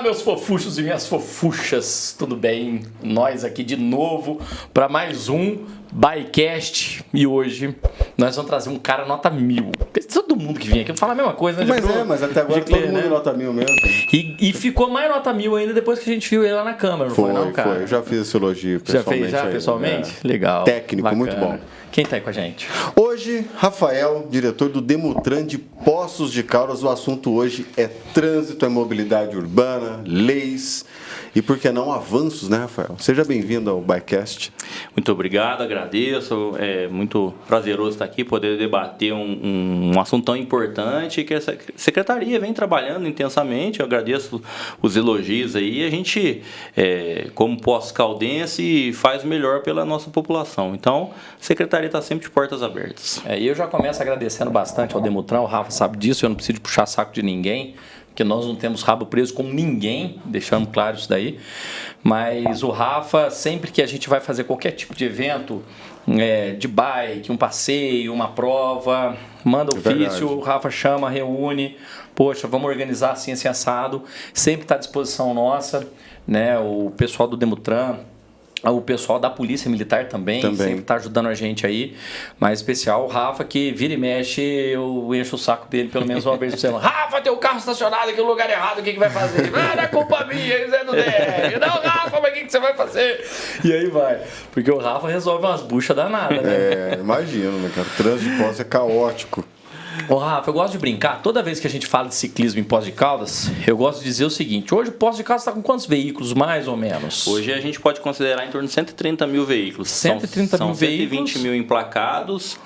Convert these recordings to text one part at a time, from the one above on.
meus fofuchos e minhas fofuchas, tudo bem? Nós aqui de novo para mais um Bycast e hoje nós vamos trazer um cara nota 1000. Todo mundo que vem aqui fala a mesma coisa, né? Mas até agora todo mundo né? nota 1000 mesmo. E ficou mais nota 1000 ainda depois que a gente viu ele lá na câmera, não foi não, cara? Foi, eu já fiz esse elogio pessoalmente. Já fez pessoalmente? É. Legal. Técnico, bacana. muito bom. Quem tá aí com a gente? Hoje, Rafael, diretor do Demutran de Poços de Caldas. O assunto hoje é trânsito, é mobilidade urbana, leis e, por que não, avanços, né, Rafael? Seja bem-vindo ao Bycast. Muito obrigado, agradeço. É muito prazeroso estar aqui, poder debater um assunto tão importante que essa secretaria vem trabalhando intensamente. Eu agradeço os elogios aí. A gente, como pós-caldense, faz o melhor pela nossa população. Então, a secretaria está sempre de portas abertas. E eu já começo agradecendo bastante ao Demutran, o Rafa sabe disso, eu não preciso puxar saco de ninguém, porque nós não temos rabo preso com ninguém, deixando claro isso daí. Mas o Rafa, sempre que a gente vai fazer qualquer tipo de evento, de bike, um passeio, uma prova, manda ofício, o Rafa chama, reúne, poxa, vamos organizar assim, assim, assado, sempre está à disposição nossa, né? O pessoal do Demutran, o pessoal da Polícia Militar também. Sempre está ajudando a gente aí, mas especial o Rafa, que vira e mexe, eu encho o saco dele pelo menos uma vez por semana. Rafa, tem o carro estacionado aqui no lugar errado, o que vai fazer? Não é culpa minha, isso é do DR. Não, Rafa, mas o que você vai fazer? E aí vai, porque o Rafa resolve umas buchas danadas, né? Imagino, né, cara? O trânsito de Poços é caótico. Ô Rafa, eu gosto de brincar, toda vez que a gente fala de ciclismo em Poços de Caldas, eu gosto de dizer o seguinte: hoje o Poços de Caldas está com quantos veículos, mais ou menos? Hoje a gente pode considerar em torno de 130 mil veículos. 130 mil veículos. 120 mil emplacados.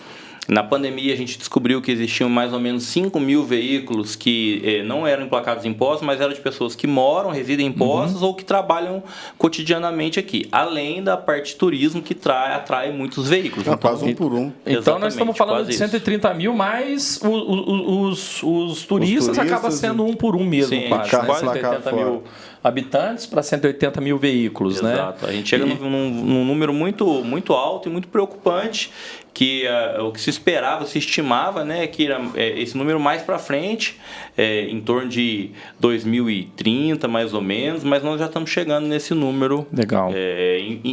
Na pandemia a gente descobriu que existiam mais ou menos 5 mil veículos que não eram emplacados em Poços, mas eram de pessoas que moram, residem em Poços ou que trabalham cotidianamente aqui. Além da parte de turismo que atrai muitos veículos. Quase um por um. Então nós estamos falando de 130 mil, mas os turistas acabam sendo um por um mesmo. Sim, quase, né? 180 mil habitantes para 180 mil veículos. Exato. Né? A gente chega num número muito, muito alto e muito preocupante, que o que se esperava, se estimava, né, que era esse número mais para frente, em torno de 2030 mais ou menos, mas nós já estamos chegando nesse número. Legal.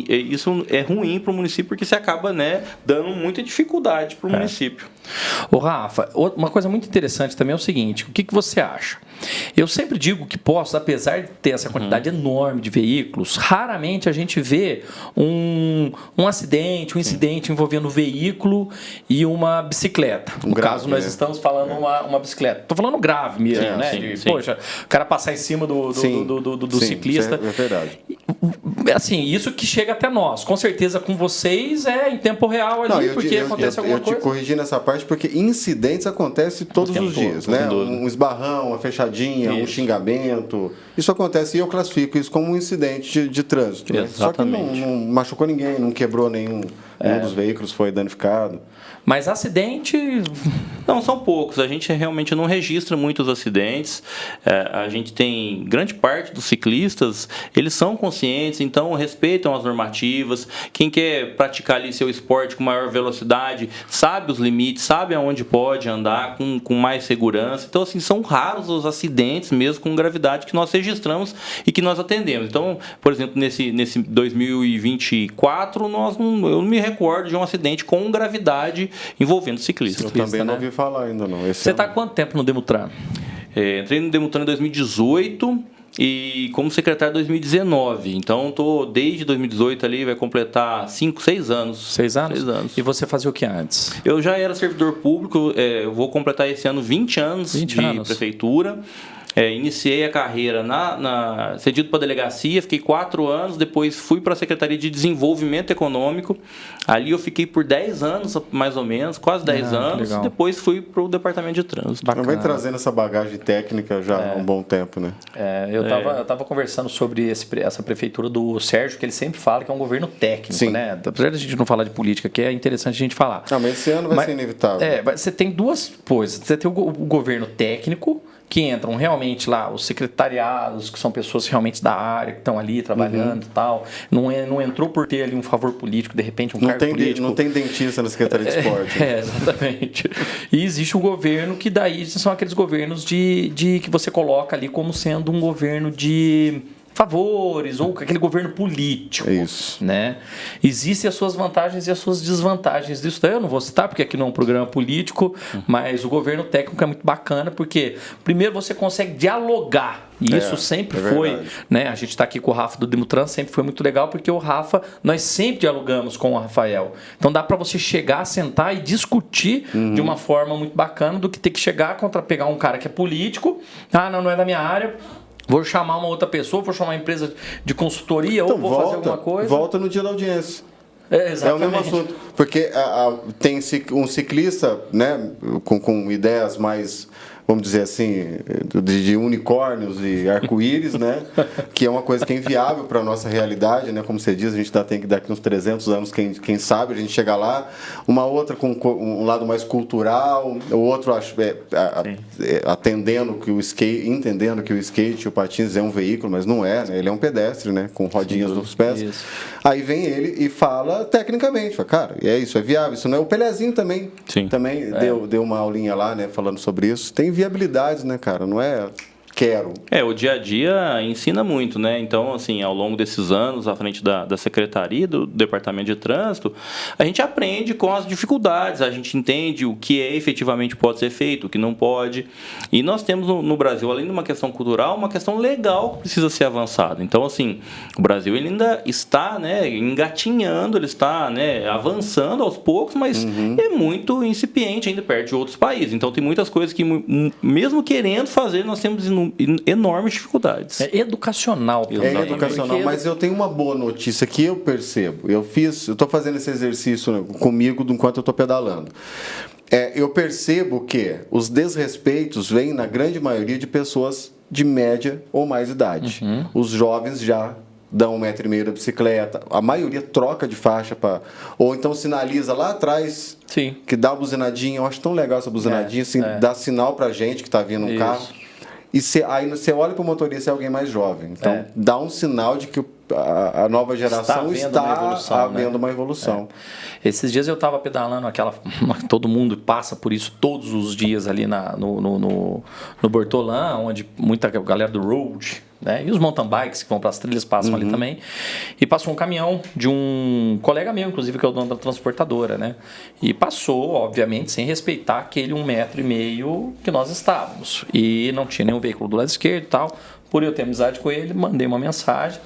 Isso é ruim para o município, porque você acaba, né, dando muita dificuldade para o município. Ô Rafa, uma coisa muito interessante também é o seguinte: o que você acha? Eu sempre digo que Poços, apesar de ter essa quantidade enorme de veículos, raramente a gente vê um acidente, um incidente envolvendo um veículo e uma bicicleta. No caso, nós estamos falando uma bicicleta. Estou falando grave mesmo, né? Sim. Poxa, o cara passar em cima do ciclista. É verdade. Assim, isso que chega até nós. Com certeza com vocês é em tempo real ali, porque acontece alguma coisa. Eu te corrigi nessa parte, porque incidentes acontecem todos os dias, né? Um esbarrão, uma fechadinha, um xingamento. Isso acontece e eu classifico isso como um incidente de trânsito. Né? Só que não machucou ninguém, não quebrou nenhum dos veículos, foi danificado. Mas acidente... Não, são poucos. A gente realmente não registra muitos acidentes. A gente tem... Grande parte dos ciclistas, eles são conscientes, então respeitam as normativas. Quem quer praticar ali seu esporte com maior velocidade, sabe os limites, sabe aonde pode andar com mais segurança. Então, assim, são raros os acidentes mesmo com gravidade que nós registramos e que nós atendemos. Então, por exemplo, nesse 2024, eu não me recordo de um acidente com gravidade envolvendo ciclistas. Eu também não ouvi falar ainda não. Você está há quanto tempo no Demutran? Entrei no Demutran em 2018 e como secretário em 2019. Então, estou desde 2018 ali, vai completar 6 anos. 6 anos? 6 anos. E você fazia o que antes? Eu já era servidor público, eu vou completar esse ano 20 anos de prefeitura. Iniciei a carreira cedido para a delegacia, fiquei 4 anos, depois fui para a Secretaria de Desenvolvimento Econômico. Ali eu fiquei por 10 anos, mais ou menos, quase 10 anos. Depois fui para o Departamento de Trânsito. Não vem trazendo essa bagagem técnica já há um bom tempo, né? Eu estava conversando sobre essa prefeitura do Sérgio, que ele sempre fala que é um governo técnico, né? Apesar de a gente não falar de política, que é interessante a gente falar. Não, mas esse ano vai ser inevitável. Você tem duas coisas. Você tem o governo técnico, que entram realmente lá, os secretariados, que são pessoas realmente da área, que estão ali trabalhando e tal. Não entrou por ter ali um favor político, de repente um cargo político. Não tem dentista na Secretaria de Esporte. Exatamente. E existe um governo que daí são aqueles governos de que você coloca ali como sendo um governo de favores, ou aquele governo político. Isso. Né? Existem as suas vantagens e as suas desvantagens disso daí. Eu não vou citar, porque aqui não é um programa político, mas o governo técnico é muito bacana, porque primeiro você consegue dialogar. E isso sempre foi, né? A gente está aqui com o Rafa do Demutran, sempre foi muito legal, porque o Rafa, nós sempre dialogamos com o Rafael. Então dá para você chegar, sentar e discutir de uma forma muito bacana, do que ter que chegar contra pegar um cara que é político, não é da minha área, vou chamar uma outra pessoa, vou chamar uma empresa de consultoria, então, ou vou fazer alguma coisa. Volta no dia da audiência. Exatamente. É o mesmo assunto. Porque tem um ciclista, né, com ideias mais, vamos dizer assim, de unicórnios e arco-íris, né? Que é uma coisa que é inviável para a nossa realidade, né? Como você diz, a gente tem que daqui uns 300 anos, quem sabe, a gente chegar lá. Uma outra com um lado mais cultural, o outro entendendo que o skate e o patins é um veículo, mas não é, né? Ele é um pedestre, né? Com rodinhas nos pés. Isso. Aí vem ele e fala tecnicamente, fala, cara, isso é viável, isso não é. O Pelezinho também deu uma aulinha lá, né? Falando sobre isso. Tem viabilidades, né, cara? Não é quero. O dia a dia ensina muito, né? Então, assim, ao longo desses anos, à frente da Secretaria, do Departamento de Trânsito, a gente aprende com as dificuldades, a gente entende o que efetivamente pode ser feito, o que não pode. E nós temos no Brasil, além de uma questão cultural, uma questão legal que precisa ser avançada. Então, assim, o Brasil ele ainda está, né, engatinhando, ele está, né, avançando aos poucos, mas é muito incipiente ainda perto de outros países. Então, tem muitas coisas que, mesmo querendo fazer, nós temos enormes dificuldades. É educacional. É educacional, mas eu tenho uma boa notícia que eu percebo. Eu estou fazendo esse exercício comigo enquanto eu estou pedalando. Eu percebo que os desrespeitos vêm, na grande maioria, de pessoas de média ou mais idade. Os jovens já dão 1,5 m da bicicleta, a maioria troca de faixa, ou então sinaliza lá atrás. Sim. Que dá a buzinadinha. Eu acho tão legal essa buzinadinha, dá sinal pra gente que está vindo um carro. E aí você olha para o motorista, é alguém mais jovem. Então, dá um sinal de que a nova geração está havendo uma evolução. Esses dias eu estava pedalando todo mundo passa por isso todos os dias ali no Bortolã, onde muita galera do road, né, e os mountain bikes que vão para as trilhas passam ali também. E passou um caminhão de um colega meu, inclusive, que é o dono da transportadora, né? E passou, obviamente, sem respeitar aquele 1,5 m que nós estávamos. E não tinha nenhum veículo do lado esquerdo e tal. Por eu ter amizade com ele, mandei uma mensagem.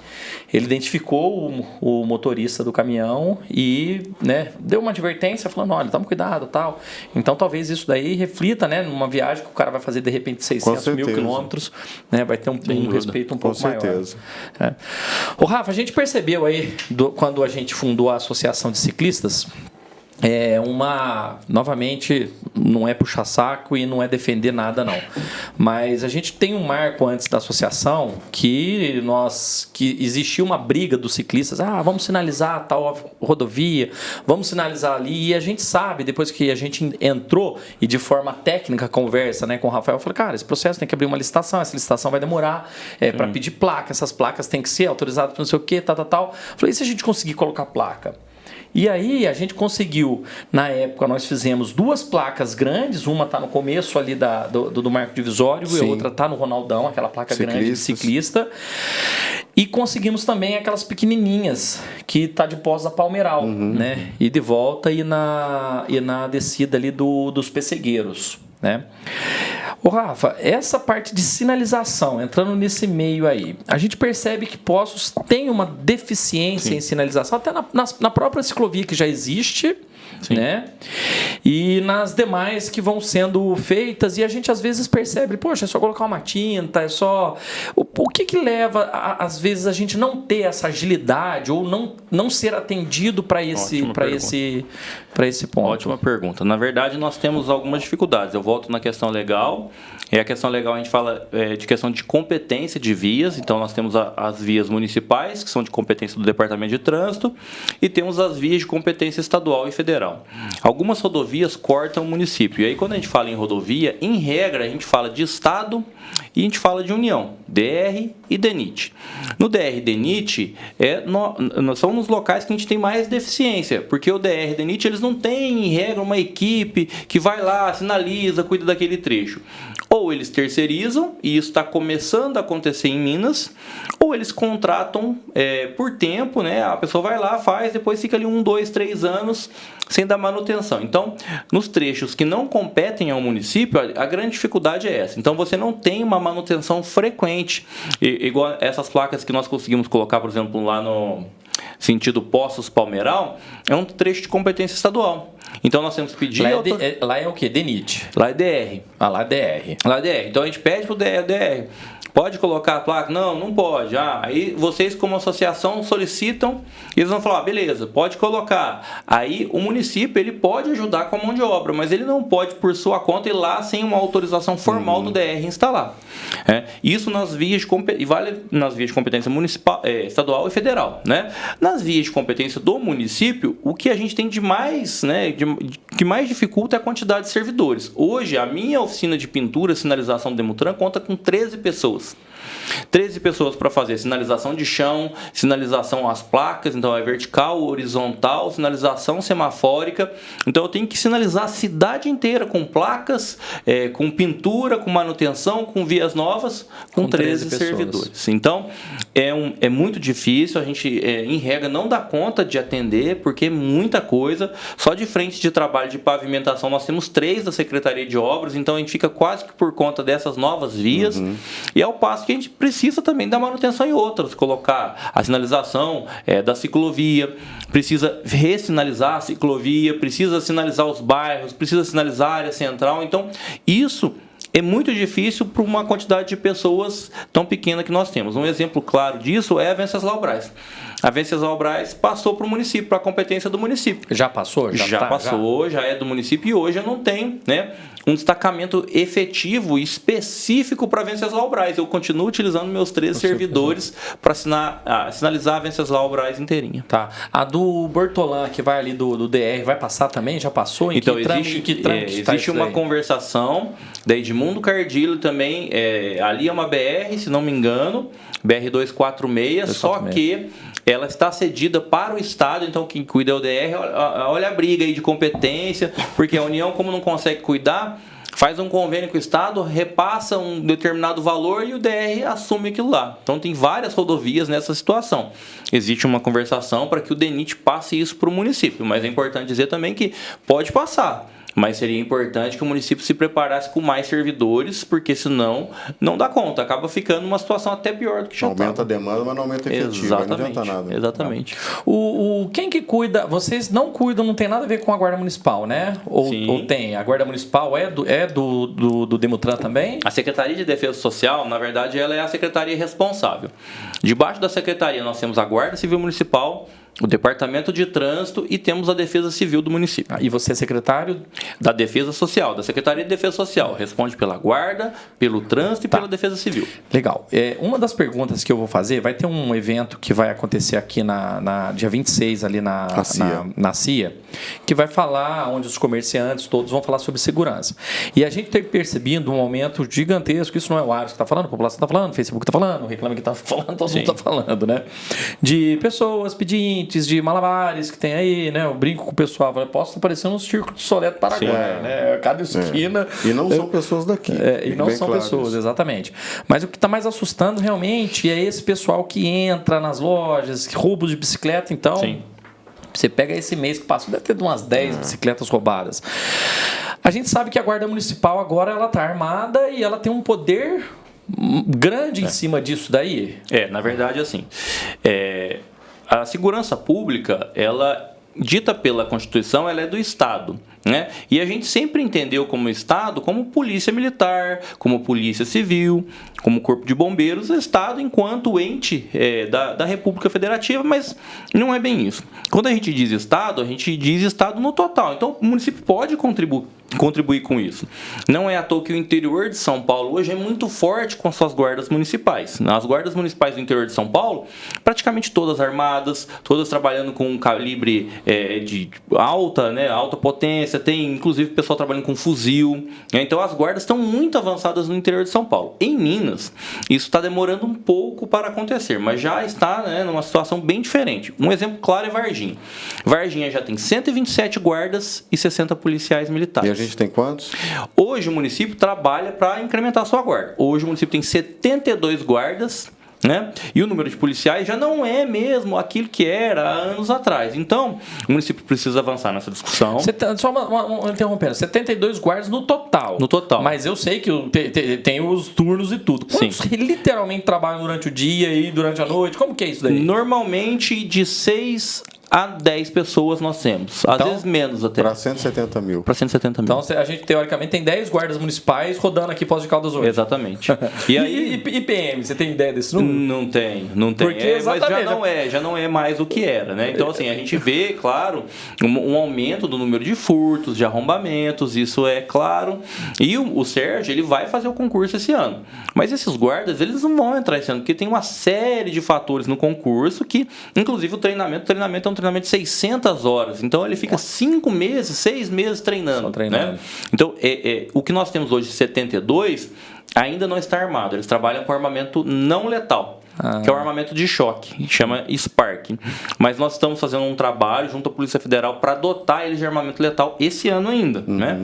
Ele identificou o motorista do caminhão e, né, deu uma advertência falando, olha, toma cuidado, tal. Então, talvez isso daí reflita, né, numa viagem que o cara vai fazer, de repente, 600 mil quilômetros, né, vai ter um respeito um pouco maior. Com certeza. Ô, Rafa, a gente percebeu aí, quando a gente fundou a Associação de Ciclistas, novamente, não é puxar saco e não é defender nada, não. Mas a gente tem um marco antes da associação que existia uma briga dos ciclistas. Vamos sinalizar tal rodovia, vamos sinalizar ali. E a gente sabe, depois que a gente entrou e de forma técnica conversa, né, com o Rafael, eu falei, cara, esse processo tem que abrir uma licitação, essa licitação vai demorar para pedir placa, essas placas têm que ser autorizadas para não sei o quê, tal. Falei, e se a gente conseguir colocar placa? E aí a gente conseguiu, na época nós fizemos 2 placas grandes, uma está no começo ali do marco divisório, e a outra está no Ronaldão, aquela placa grande de ciclista. E conseguimos também aquelas pequenininhas, que está de pós da Palmeiral, né? E de volta e na descida ali dos Pessegueiros, né? Ô Rafa, essa parte de sinalização, entrando nesse meio aí, a gente percebe que Poços tem uma deficiência em sinalização, até na própria ciclovia que já existe, né? E nas demais que vão sendo feitas, e a gente às vezes percebe, poxa, é só colocar uma tinta, é só... O que leva, às vezes, a gente não ter essa agilidade ou não ser atendido para esse ponto? Ótima pergunta. Na verdade, nós temos algumas dificuldades. Eu volto na questão legal. E a questão legal, a gente fala de questão de competência de vias. Então, nós temos as vias municipais, que são de competência do Departamento de Trânsito, e temos as vias de competência estadual e federal. Algumas rodovias cortam o município. E aí, quando a gente fala em rodovia, em regra, a gente fala de Estado e a gente fala de União, DR e DENIT. No DR e DENIT, são nos locais que a gente tem mais deficiência, porque o DR e DENIT, eles não têm, em regra, uma equipe que vai lá, sinaliza, cuida daquele trecho. Ou eles terceirizam, e isso está começando a acontecer em Minas, ou eles contratam por tempo, né? A pessoa vai lá, faz, depois fica ali 1, 2, 3 anos sem dar manutenção. Então, nos trechos que não competem ao município, a grande dificuldade é essa. Então, você não tem uma manutenção frequente, igual essas placas que nós conseguimos colocar, por exemplo, lá no sentido Poços-Palmeiral, é um trecho de competência estadual. Então, nós temos que pedir... Lá é o quê? DENIT? Lá é DR. Lá é DR. Lá é DR. Então, a gente pede para o DR. Pode colocar a placa? Não, não pode. Aí vocês, como associação, solicitam e eles vão falar, beleza, pode colocar. Aí o município ele pode ajudar com a mão de obra, mas ele não pode, por sua conta, ir lá sem uma autorização formal do DR instalar. Isso nas vias de competência, e vale nas vias de competência municipal, estadual e federal. Né? Nas vias de competência do município, o que a gente tem de mais, que mais dificulta é a quantidade de servidores. Hoje, a minha oficina de pintura e sinalização do Demutran conta com 13 pessoas. 13 pessoas para fazer sinalização de chão, sinalização às placas, então é vertical, horizontal, sinalização semafórica. Então eu tenho que sinalizar a cidade inteira com placas, com pintura, com manutenção, com vias novas, com 13 servidores. Então é muito difícil, a gente em regra não dá conta de atender, porque é muita coisa. Só de frente de trabalho de pavimentação nós temos 3 da Secretaria de Obras, então a gente fica quase que por conta dessas novas vias. E ao passo que a gente precisa também dar manutenção em outras, colocar a sinalização da ciclovia, precisa ressinalizar a ciclovia, precisa sinalizar os bairros, precisa sinalizar a área central. Então, isso é muito difícil para uma quantidade de pessoas tão pequena que nós temos. Um exemplo claro disso é a Venceslau Braz. A Venceslau Braz passou para o município, para a competência do município. Já passou? Já passou, já é do município e hoje eu não tenho, um destacamento efetivo e específico para Venceslau Braz. Eu continuo utilizando meus 13 servidores para sinalizar a Venceslau Braz inteirinha. Tá. A do Bortolã, que vai ali do DR, vai passar também? Já passou? Então, existe uma conversação da Edmundo Cardillo também. Ali é uma BR, se não me engano, BR-246, só que ela está cedida para o Estado, então quem cuida é o DR. Olha a briga aí de competência, porque a União, como não consegue cuidar, faz um convênio com o Estado, repassa um determinado valor e o DR assume aquilo lá. Então tem várias rodovias nessa situação. Existe uma conversação para que o DENIT passe isso para o município, mas é importante dizer também que pode passar. Mas seria importante que o município se preparasse com mais servidores, porque senão não dá conta. Acaba ficando uma situação até pior do que já estava. Aumenta a demanda, mas não aumenta a efetivo. Não adianta nada. Exatamente. Quem que cuida? Vocês não cuidam, não tem nada a ver com a Guarda Municipal, né? Ou tem? A Guarda Municipal é do Demutran também? A Secretaria de Defesa Social, na verdade, ela é a secretaria responsável. Debaixo da secretaria nós temos a Guarda Civil Municipal, o Departamento de Trânsito e temos a Defesa Civil do município. E você é secretário? Da Defesa Social, da Secretaria de Defesa Social. Responde pela Guarda, pelo Trânsito e pela Defesa Civil. Legal. Uma das perguntas que eu vou fazer, vai ter um evento que vai acontecer aqui na dia 26, ali na CIA, que vai falar, onde os comerciantes todos vão falar sobre segurança. E a gente tem percebido um aumento gigantesco, isso não é o Aros que está falando, a população está falando, o Facebook está falando, o Reclame que está falando, todo mundo está falando, né? De pessoas pedindo de malabares que tem aí, né? Eu brinco com o pessoal, posso estar parecendo um circo do Soleto Paraguai, né? Cada esquina. E não são pessoas daqui. E não são pessoas, isso. Exatamente. Mas o que está mais assustando realmente é esse pessoal que entra nas lojas, roubos de bicicleta, então. Sim. Você pega esse mês que passou, deve ter umas 10 bicicletas roubadas. A gente sabe que a Guarda Municipal agora ela está armada e ela tem um poder grande em cima disso daí. Na verdade, assim. A segurança pública, ela dita pela Constituição, ela é do Estado, né? E a gente sempre entendeu como Estado, como polícia militar, como polícia civil, como corpo de bombeiros, Estado enquanto ente da República Federativa, mas não é bem isso. Quando a gente diz Estado no total. Então o município pode contribuir contribuir com isso. Não é à toa que o interior de São Paulo hoje é muito forte com as suas guardas municipais. As guardas municipais do interior de São Paulo, praticamente todas armadas, todas trabalhando com um calibre de alta, né, alta potência, tem inclusive pessoal trabalhando com fuzil. Então as guardas estão muito avançadas no interior de São Paulo. Em Minas, isso está demorando um pouco para acontecer, mas já está, né, numa situação bem diferente. Um exemplo claro é Varginha. Varginha já tem 127 guardas e 60 policiais militares. E a gente tem quantos? Hoje o município trabalha para incrementar a sua guarda. Hoje o município tem 72 guardas, né? E o número de policiais já não é mesmo aquilo que era há anos atrás. Então, o município precisa avançar nessa discussão. Só interrompendo, 72 guardas no total. No total. Mas eu sei que tem os turnos e tudo. Quantos literalmente trabalham durante o dia e durante a noite? Como que é isso daí? Normalmente de 6 a 10 pessoas nós temos. Às vezes menos até. Para 170 mil. Para 170 mil. Então a gente teoricamente tem 10 guardas municipais rodando aqui Poços de Caldas hoje. Exatamente. E aí e PM, você tem ideia desse número? Não tem. Porque mas já não é mais o que era, né? Então assim, a gente vê, claro, um aumento do número de furtos, de arrombamentos, isso é claro. E o Sérgio, ele vai fazer o concurso esse ano. Mas esses guardas, eles não vão entrar esse ano, porque tem uma série de fatores no concurso que, inclusive o treinamento é um treinamento de 600 horas. Então ele fica 5 meses, 6 meses treinando. Né? Então o que nós temos hoje de 72 ainda não está armado. Eles trabalham com armamento não letal, que é o armamento de choque, chama Spark. Mas nós estamos fazendo um trabalho junto à Polícia Federal para dotar eles de armamento letal esse ano ainda. Né?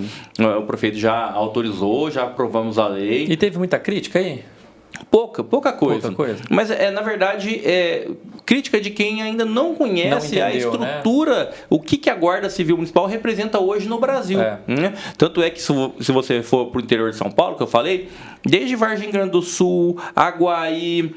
O prefeito já autorizou, já aprovamos a lei. E teve muita crítica aí? Pouca coisa. Mas, na verdade, crítica de quem ainda não conhece a estrutura, né? O que a Guarda Civil Municipal representa hoje no Brasil. Né? Tanto é que, se você for para o interior de São Paulo, que eu falei, desde Vargem Grande do Sul, Aguaí,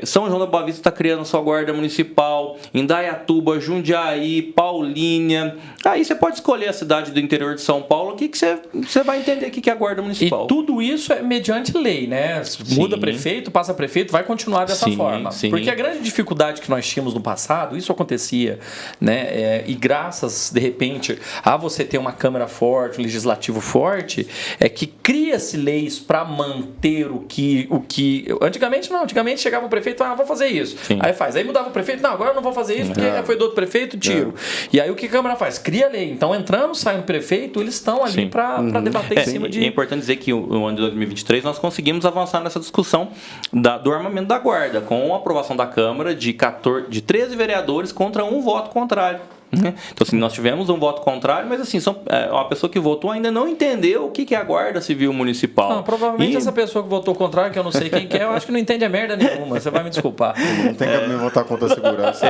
São João da Boa Vista está criando sua Guarda Municipal, Indaiatuba, Jundiaí, Paulínia. Aí você pode escolher a cidade do interior de São Paulo, que você vai entender o que é a Guarda Municipal. E tudo isso é mediante lei, né? Muda prefeito, passa prefeito, vai continuar dessa forma. Sim. Porque a grande dificuldade que nós tínhamos no passado, isso acontecia, né? E graças, de repente, a você ter uma Câmara forte, um Legislativo forte, é que cria-se leis para manter o que... Antigamente não, antigamente chegava o prefeito e falava, vou fazer isso. Sim. Aí mudava o prefeito, não, agora eu não vou fazer isso, porque foi do outro prefeito, tiro. E aí o que a Câmara faz? Cria lei. Então, entrando, saindo prefeito, eles estão ali para debater em cima de... É importante dizer que no ano de 2023 nós conseguimos avançar nessa discussão do armamento da Guarda, com a aprovação da Câmara de 13 vereadores contra um voto contrário. Então, assim, nós tivemos um voto contrário, mas assim, a pessoa que votou ainda não entendeu o que é a Guarda Civil Municipal. Não, provavelmente essa pessoa que votou contrário, que eu não sei quem que é, eu acho que não entende a merda nenhuma, você vai me desculpar. Não tem que votar contra a segurança.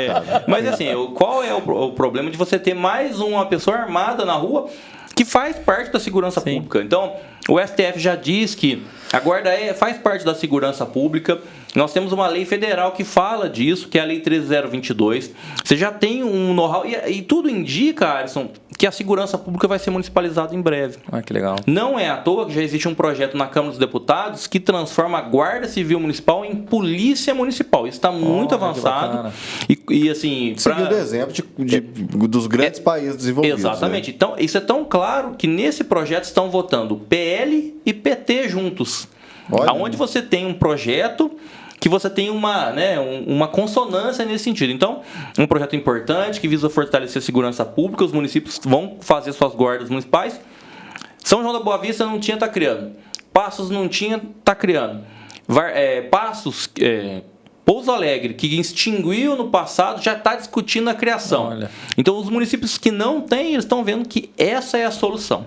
Mas assim, qual é o problema de você ter mais uma pessoa armada na rua que faz parte da segurança pública? Então, o STF já diz que a Guarda faz parte da segurança pública. Nós temos uma lei federal que fala disso, que é a Lei 13022. Você já tem um know-how e tudo indica, Alisson, que a segurança pública vai ser municipalizada em breve. Que legal. Não é à toa que já existe um projeto na Câmara dos Deputados que transforma a Guarda Civil Municipal em Polícia Municipal. Isso está muito avançado. E assim... Seguindo o exemplo dos grandes países desenvolvidos. Exatamente. Né? Então, isso é tão claro que nesse projeto estão votando PL e PT juntos. Onde você tem um projeto que você tem uma consonância nesse sentido. Então, um projeto importante que visa fortalecer a segurança pública, os municípios vão fazer suas guardas municipais. São João da Boa Vista não tinha, está criando. Passos não tinha, está criando. Passos... Pouso Alegre, que extinguiu no passado, já está discutindo a criação. Olha. Então, os municípios que não têm, eles estão vendo que essa é a solução.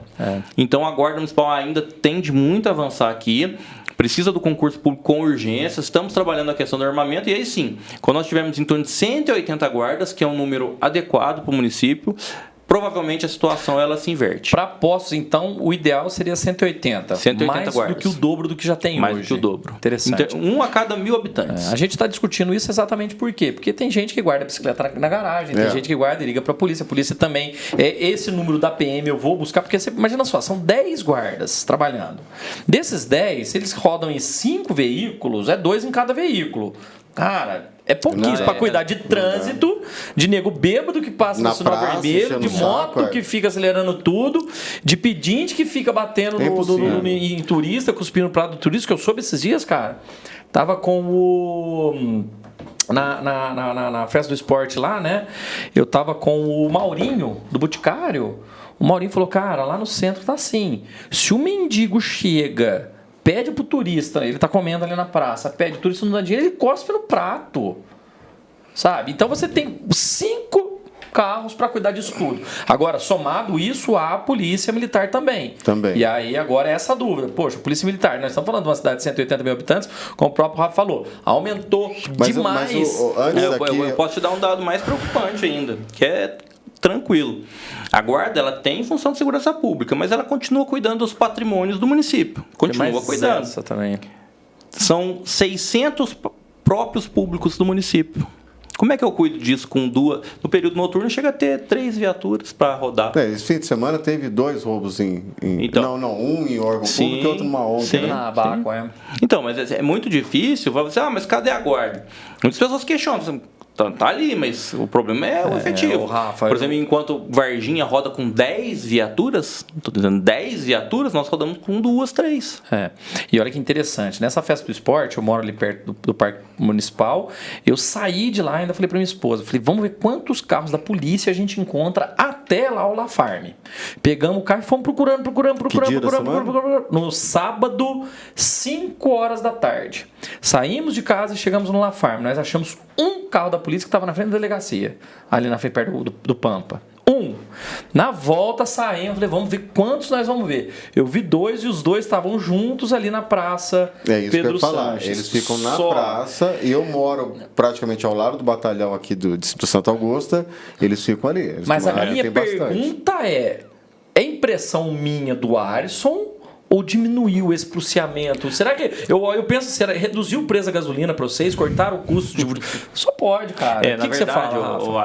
Então, a Guarda Municipal ainda tende muito a avançar aqui. Precisa do concurso público com urgência. Estamos trabalhando a questão do armamento. E aí sim, quando nós tivermos em torno de 180 guardas, que é um número adequado para o município, provavelmente a situação ela se inverte. Para Poços, então, o ideal seria 180. 180 mais guardas. Do que o dobro do que já tem mais hoje. Mais do que o dobro. Interessante. Então, 1 a cada 1.000 habitantes. A gente está discutindo isso exatamente por quê? Porque tem gente que guarda a bicicleta na garagem, tem gente que guarda e liga para a polícia. A polícia também. Esse número da PM eu vou buscar, porque você imagina só, são 10 guardas trabalhando. Desses 10, se eles rodam em 5 veículos, 2 em cada veículo. Cara, é pouquíssimo para cuidar de trânsito, de nego bêbado que passa no sinal vermelho, de moto que fica acelerando tudo, de pedinte que fica batendo em turista, cuspindo no prato do turista, que eu soube esses dias, cara. Tava com o... Na festa do esporte lá, né? Eu tava com o Maurinho, do Boticário. O Maurinho falou, cara, lá no centro tá assim. Se o mendigo chega, pede pro turista, ele tá comendo ali na praça, pede, o turista não dá dinheiro, ele cospe no prato. Sabe? Então você tem 5 carros para cuidar disso tudo. Agora, somado isso à polícia militar também. E aí agora é essa dúvida. Poxa, polícia militar, nós estamos falando de uma cidade de 180 mil habitantes, como o próprio Rafa falou, aumentou demais. Eu posso te dar um dado mais preocupante ainda, que é tranquilo. A guarda, ela tem função de segurança pública, mas ela continua cuidando dos patrimônios do município. Continua cuidando. Também. São 600 próprios públicos do município. Como é que eu cuido disso com 2? No período noturno chega a ter 3 viaturas para rodar. Esse fim de semana teve 2 roubos então, um em órgão público e outro numa ONG. Na Abaco, Então, mas é muito difícil. Você mas cadê a guarda? Muitas pessoas questionam. Tá ali, mas o problema é o efetivo. Por exemplo, enquanto Varginha roda com 10 viaturas, estou dizendo 10 viaturas, nós rodamos com 2, 3. E olha que interessante, nessa festa do esporte, eu moro ali perto do Parque Municipal, eu saí de lá e ainda falei para minha esposa, vamos ver quantos carros da polícia a gente encontra até lá o La Farm. Pegamos o carro e fomos procurando. No sábado, 5 horas da tarde. Saímos de casa e chegamos no La Farm. Nós achamos um carro da polícia que estava na frente da delegacia, ali na frente, perto do Pampa. Na volta saímos, falei, vamos ver quantos nós vamos ver. Eu vi 2 e os 2 estavam juntos ali na praça. É isso Pedro que eu ia falar. Sanches. Eles ficam na praça e eu moro praticamente ao lado do batalhão aqui do Santa Augusta. Eles ficam ali. Mas a minha pergunta é impressão minha do Alisson ou diminuiu esse policiamento? Será que... Eu penso, será reduziu o preço da gasolina para vocês, cortaram o custo de... Só pode, cara. Na verdade, você fala,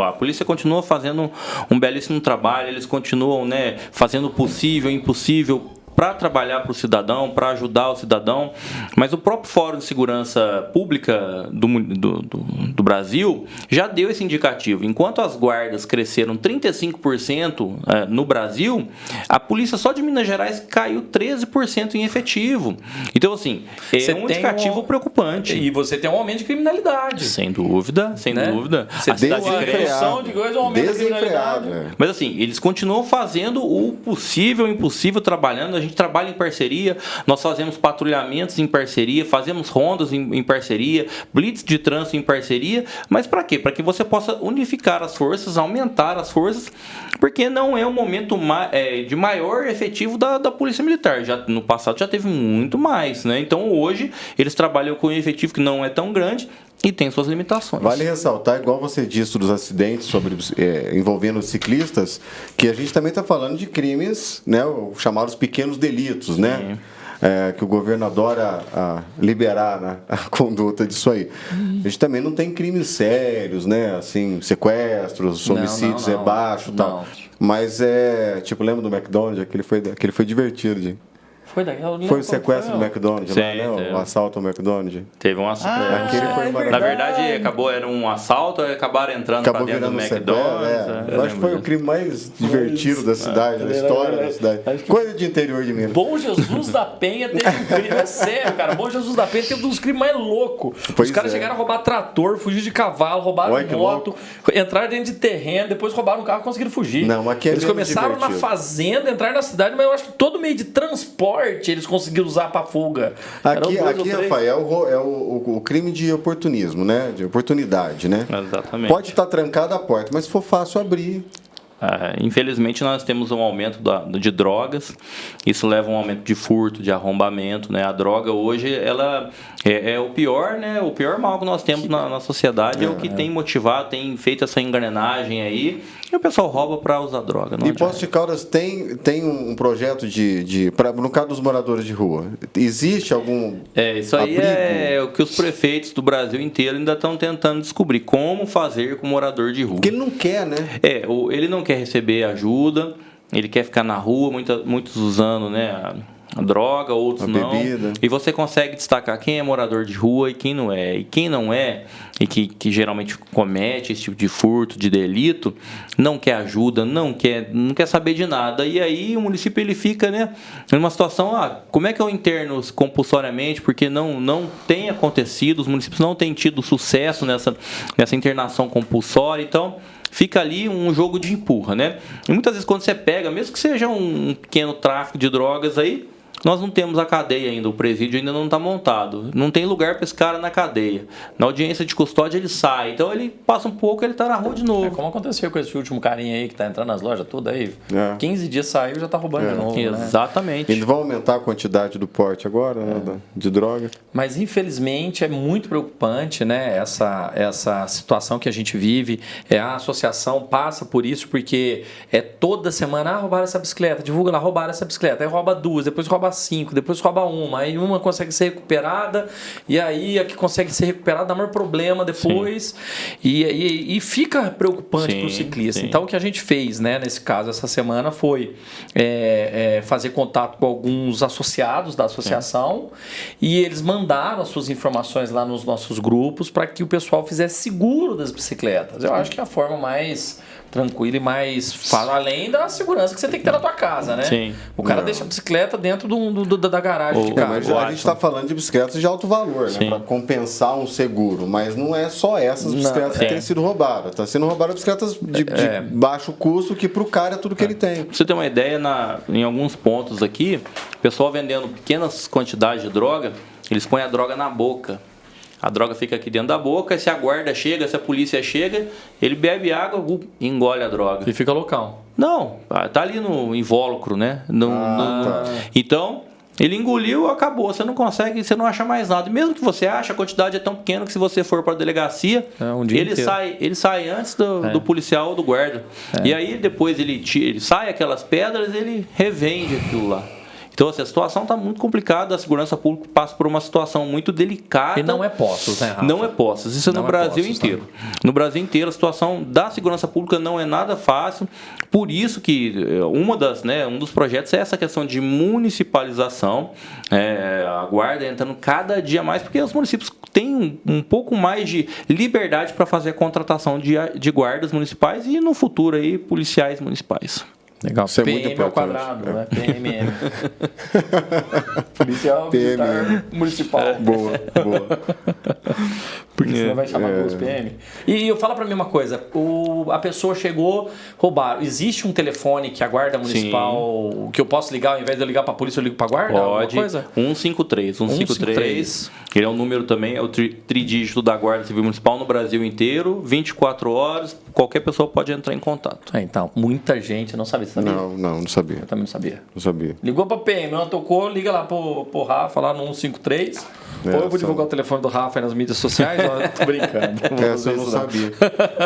a polícia continua fazendo um belíssimo trabalho, eles continuam, né, fazendo o possível e impossível para trabalhar para o cidadão, para ajudar o cidadão, mas o próprio Fórum de Segurança Pública do Brasil já deu esse indicativo. Enquanto as guardas cresceram 35% no Brasil, a polícia só de Minas Gerais caiu 13% em efetivo. Então, assim, é um indicativo preocupante. E você tem um aumento de criminalidade. Sem dúvida. Você a cidade cresce de coisa, um aumento de criminalidade. Mas, assim, eles continuam fazendo o possível e impossível, trabalhando. A gente trabalha em parceria, nós fazemos patrulhamentos em parceria, fazemos rondas em parceria, blitz de trânsito em parceria, mas para quê? Para que você possa unificar as forças, aumentar as forças, porque não é um momento de maior efetivo da Polícia Militar. No passado já teve muito mais, né? Então hoje eles trabalham com um efetivo que não é tão grande e tem suas limitações. Vale ressaltar, igual você disse dos acidentes envolvendo os ciclistas, que a gente também está falando de crimes, né, chamados pequenos delitos, né? Que o governo adora liberar, né, a conduta disso aí. A gente também não tem crimes sérios, né? Assim, sequestros, homicídios baixo e tal. Mas lembra do McDonald's? Aquele foi divertido, gente. Foi o sequestro do McDonald's, o assalto ao McDonald's. Teve um assalto. Na verdade, era um assalto, acabaram entrando para dentro do McDonald's. Eu acho que foi o crime mais divertido da cidade, da história da cidade. Coisa de interior de Minas. Bom Jesus da Penha teve um crime, é sério, cara. Bom Jesus da Penha teve um dos crimes mais loucos. Os caras chegaram a roubar trator, fugir de cavalo, roubaram moto, entraram dentro de terreno, depois roubaram um carro e conseguiram fugir. Eles começaram na fazenda, entraram na cidade, mas eu acho que todo meio de transporte eles conseguiram usar para fuga. Aqui Rafael, é o crime de oportunismo, né? De oportunidade, né? Exatamente. Pode estar trancada a porta, mas se for fácil abrir. Infelizmente nós temos um aumento de drogas, isso leva a um aumento de furto, de arrombamento, né? A droga hoje ela é o pior, né? O pior mal que nós temos na sociedade é o que tem motivado, tem feito essa engrenagem aí, e o pessoal rouba para usar droga. E Poços de Caldas tem um projeto no caso dos moradores de rua, existe algum isso aí abrigo? É o que os prefeitos do Brasil inteiro ainda estão tentando descobrir, como fazer com o morador de rua. Porque ele não quer, né? Ele não quer receber ajuda, ele quer ficar na rua, muitos usando, né, droga, outros não. Bebida. E você consegue destacar quem é morador de rua e quem não é. E quem não é, e que geralmente comete esse tipo de furto, de delito, não quer ajuda, não quer saber de nada. E aí o município ele fica, né, numa situação, como é que eu interno compulsoriamente, porque não tem acontecido, os municípios não têm tido sucesso nessa internação compulsória, então fica ali um jogo de empurra, né? E muitas vezes quando você pega, mesmo que seja um pequeno tráfico de drogas aí, nós não temos a cadeia ainda, o presídio ainda não está montado. Não tem lugar para esse cara na cadeia. Na audiência de custódia ele sai. Então ele passa um pouco e ele está na rua de novo. Como aconteceu com esse último carinha aí que está entrando nas lojas tudo aí. 15 dias saiu e já está roubando de novo. Exatamente. Eles vão aumentar a quantidade do porte agora, né, de droga. Mas infelizmente é muito preocupante, né, essa situação que a gente vive. A associação passa por isso porque toda semana, roubaram essa bicicleta, divulga lá, roubaram essa bicicleta. Aí rouba 2, depois rouba 5, depois rouba uma, aí uma consegue ser recuperada, e aí a que consegue ser recuperada dá maior problema depois, e fica preocupante para o ciclista. Sim. Então o que a gente fez, né, nesse caso, essa semana foi fazer contato com alguns associados da associação, e eles mandaram as suas informações lá nos nossos grupos para que o pessoal fizesse seguro das bicicletas. Eu acho que é a forma mais tranquila e mais fácil, além da segurança que você tem que ter na tua casa, né? Sim. O cara deixa a bicicleta dentro da garagem de casa. Mas a gente está falando de bicicletas de alto valor, né? Para compensar um seguro. Mas não é só essas bicicletas que têm sido roubadas. Está sendo roubadas bicicletas de baixo custo, que para o cara é tudo que ele tem. Pra você ter uma ideia, em alguns pontos aqui, o pessoal vendendo pequenas quantidades de droga, eles põem a droga na boca. A droga fica aqui dentro da boca, se a guarda chega, se a polícia chega, ele bebe água, engole a droga. E fica local. Não, tá ali no invólucro, né? Então, ele engoliu, acabou. Você não consegue, você não acha mais nada. Mesmo que você ache, a quantidade é tão pequena que se você for para a delegacia, ele sai antes do policial ou do guarda. E aí depois ele sai aquelas pedras, ele revende aquilo lá. Então, assim, a situação está muito complicada, a segurança pública passa por uma situação muito delicada. E não é Poços, né, Rafa? Não é Poços, isso é no Brasil inteiro. No Brasil inteiro, a situação da segurança pública não é nada fácil, por isso que um dos projetos é essa questão de municipalização, a guarda entrando cada dia mais, porque os municípios têm um pouco mais de liberdade para fazer a contratação de guardas municipais e, no futuro, aí, policiais municipais. Legal. Isso é PM muito importante. ao quadrado, né? PMM. Policial Militar Municipal. Boa. Porque senão vai chamar duas PM. E fala pra mim uma coisa, a pessoa chegou, roubaram. Existe um telefone que a guarda municipal, que eu posso ligar, ao invés de eu ligar pra polícia, eu ligo pra guarda? Pode. 153. 153. Ele é um número também, é o tridígito da Guarda Civil Municipal no Brasil inteiro, 24 horas, qualquer pessoa pode entrar em contato. Então, muita gente não sabia. Sabia? Não sabia. Eu também não sabia. Não sabia. Ligou pra PM, não tocou, liga lá pro Rafa, lá no 153. Ou eu vou divulgar o telefone do Rafa aí nas mídias sociais, ou tô brincando. Essa eu não sabia.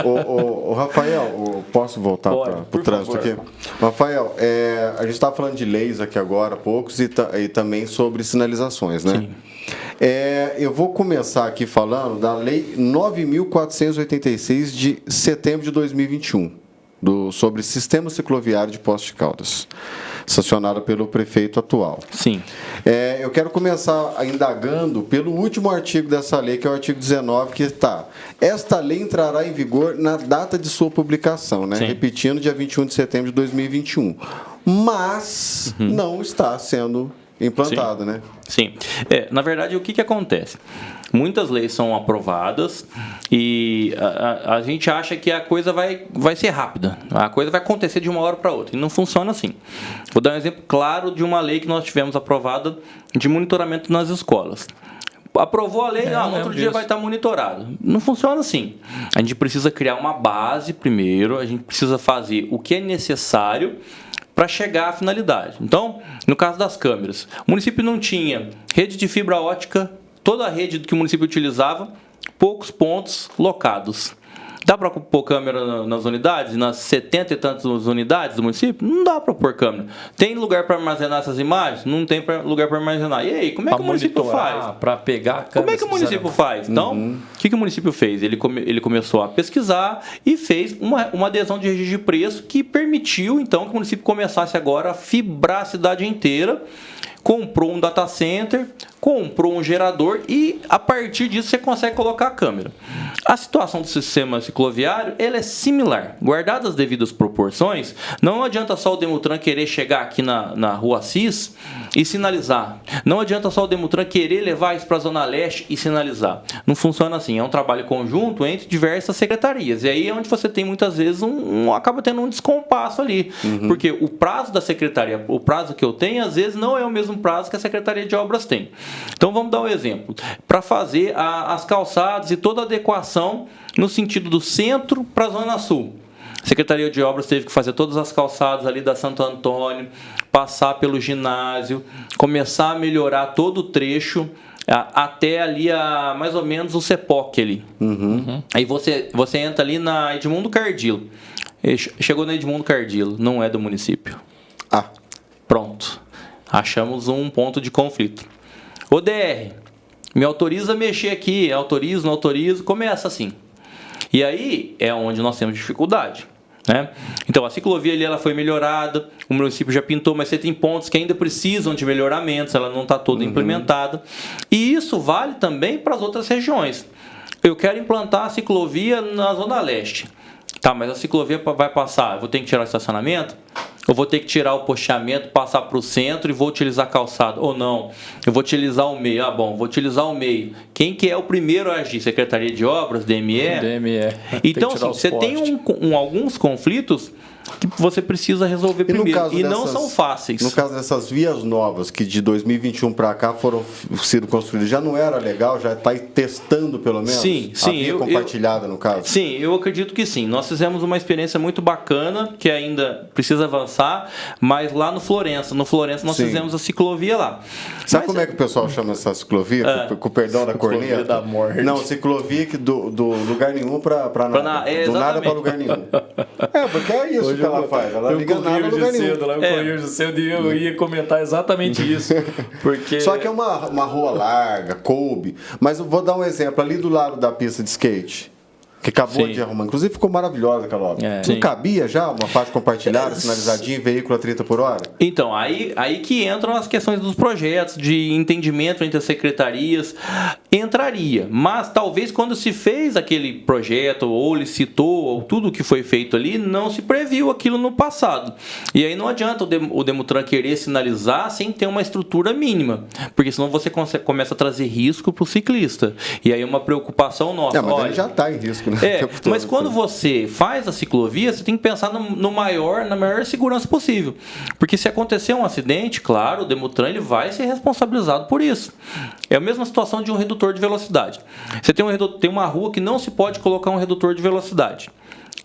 Ô, Rafael, posso voltar para o trânsito aqui? Rafael, a gente estava falando de leis aqui agora há poucos e também sobre sinalizações, né? Sim. Eu vou começar aqui falando da Lei 9.486 de setembro de 2021. Sobre sistema cicloviário de Poços de Caldas, sancionada pelo prefeito atual. Sim. Eu quero começar indagando pelo último artigo dessa lei, que é o artigo 19, que está: esta lei entrará em vigor na data de sua publicação, né? Repetindo, dia 21 de setembro de 2021. Mas não está sendo implantado, né? Sim. Na verdade, o que acontece? Muitas leis são aprovadas e a gente acha que a coisa vai ser rápida. A coisa vai acontecer de uma hora para outra. E não funciona assim. Vou dar um exemplo claro de uma lei que nós tivemos aprovada de monitoramento nas escolas. Aprovou a lei, no outro dia vai estar monitorado. Não funciona assim. A gente precisa criar uma base primeiro, a gente precisa fazer o que é necessário para chegar à finalidade. Então, no caso das câmeras, o município não tinha rede de fibra ótica, toda a rede que o município utilizava, poucos pontos locados. Dá para pôr câmera nas unidades, nas 70 e tantas unidades do município? Não dá para pôr câmera. Tem lugar para armazenar essas imagens? Não tem lugar para armazenar. E aí, como é que o município faz? Para pegar a câmera. Como é que o município faz? Então, o que o município fez? Ele começou a pesquisar e fez uma adesão de registro de preço que permitiu, então, que o município começasse agora a fibrar a cidade inteira comprou um data center, comprou um gerador e a partir disso você consegue colocar a câmera. A situação do sistema cicloviário ela é similar. Guardadas as devidas proporções, não adianta só o Demutran querer chegar aqui na Rua Assis e sinalizar. Não adianta só o Demutran querer levar isso para a Zona Leste e sinalizar. Não funciona assim. É um trabalho conjunto entre diversas secretarias. E aí é onde você tem muitas vezes acaba tendo um descompasso ali. Porque o prazo da secretaria, o prazo que eu tenho, às vezes não é o mesmo prazo que a Secretaria de Obras tem. Então vamos dar um exemplo. Para fazer as calçadas e toda a adequação no sentido do centro para a Zona Sul. A Secretaria de Obras teve que fazer todas as calçadas ali da Santo Antônio, passar pelo ginásio, começar a melhorar todo o trecho até ali mais ou menos o CEPOC ali. Aí você entra ali na Edmundo Cardilo. Chegou na Edmundo Cardilo, não é do município. Pronto. Achamos um ponto de conflito. ODR, me autoriza a mexer aqui, autorizo, não autorizo, começa assim. E aí é onde nós temos dificuldade. Né? Então a ciclovia ali ela foi melhorada, o município já pintou, mas você tem pontos que ainda precisam de melhoramentos, ela não está toda implementada. E isso vale também para as outras regiões. Eu quero implantar a ciclovia na Zona Leste. Tá, mas a ciclovia vai passar, eu vou ter que tirar o estacionamento? Eu vou ter que tirar o posteamento, passar para o centro e vou utilizar a calçada? Ou não? Eu vou utilizar o meio. Vou utilizar o meio. Quem que é o primeiro a agir? Secretaria de Obras, DME? DME. Então, assim, você tem alguns conflitos que você precisa resolver primeiro. E não são fáceis. No caso dessas vias novas que de 2021 para cá foram sido construídas, já não era legal? Já está testando pelo menos? Sim. A via compartilhada, no caso? Sim, eu acredito que sim. Nós fizemos uma experiência muito bacana, que ainda precisa avançar, mas lá no Florença. No Florença nós fizemos a ciclovia lá. Sabe como é que o pessoal chama essa ciclovia? Com o perdão da corneta? Da morte. Não, ciclovia que do lugar nenhum para nada. Do nada para lugar nenhum. Porque é isso que ela faz. Ela liga nada no lugar nenhum. Eu corri cedo e eu ia comentar exatamente isso. Porque... Só que é uma rua larga, coube. Mas eu vou dar um exemplo. Ali do lado da pista de skate, que acabou de arrumar. Inclusive ficou maravilhosa aquela obra. Não cabia já uma faixa compartilhada, sinalizadinha, veículo a 30 por hora? Então, aí que entram as questões dos projetos, de entendimento entre as secretarias. Entraria, mas talvez quando se fez aquele projeto, ou licitou, ou tudo que foi feito ali, não se previu aquilo no passado. E aí não adianta o Demutran querer sinalizar sem ter uma estrutura mínima, porque senão você começa a trazer risco para o ciclista. E aí é uma preocupação nossa. Mas ele já está em risco. Mas quando você faz a ciclovia, você tem que pensar na maior segurança possível. Porque se acontecer um acidente, claro, o Demutran ele vai ser responsabilizado por isso. É a mesma situação de um redutor de velocidade. Você tem uma rua que não se pode colocar um redutor de velocidade.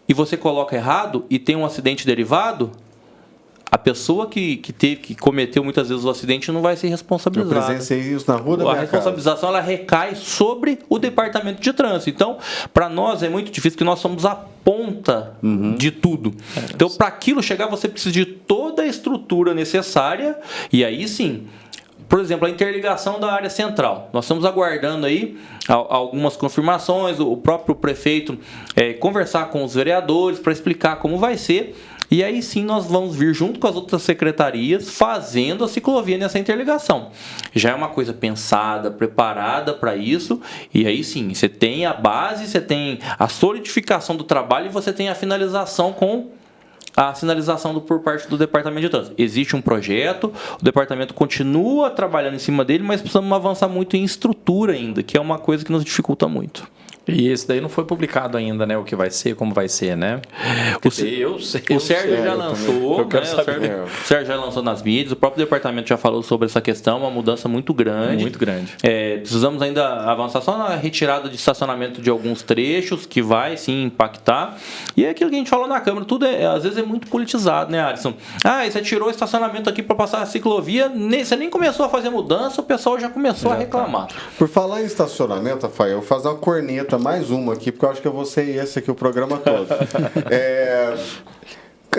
E você coloca errado e tem um acidente derivado, a pessoa que cometeu muitas vezes o acidente não vai ser responsabilizada. Eu presenciei isso na rua da minha casa. A responsabilização ela recai sobre o departamento de trânsito. Então, para nós é muito difícil, porque nós somos a ponta de tudo. Então, para aquilo chegar, você precisa de toda a estrutura necessária. E aí sim, por exemplo, a interligação da área central. Nós estamos aguardando aí algumas confirmações, o próprio prefeito conversar com os vereadores para explicar como vai ser. E aí sim nós vamos vir junto com as outras secretarias fazendo a ciclovia nessa interligação. Já é uma coisa pensada, preparada para isso. E aí sim, você tem a base, você tem a solidificação do trabalho e você tem a finalização com a sinalização por parte do Departamento de Trânsito. Existe um projeto, o departamento continua trabalhando em cima dele, mas precisamos avançar muito em estrutura ainda, que é uma coisa que nos dificulta muito. E esse daí não foi publicado ainda, né? O que vai ser, como vai ser, né? O Sérgio já lançou, né? O Sérgio já lançou nas mídias, o próprio departamento já falou sobre essa questão, uma mudança muito grande. Muito grande. Precisamos ainda avançar só na retirada de estacionamento de alguns trechos, que vai sim impactar. E é aquilo que a gente falou na Câmara, tudo às vezes é muito politizado, né, Alisson? Você tirou o estacionamento aqui para passar a ciclovia, você nem começou a fazer mudança, o pessoal já começou a reclamar. Por falar em estacionamento, Rafael, eu vou fazer uma corneta, mais uma aqui, porque eu acho que eu vou ser esse aqui o programa todo.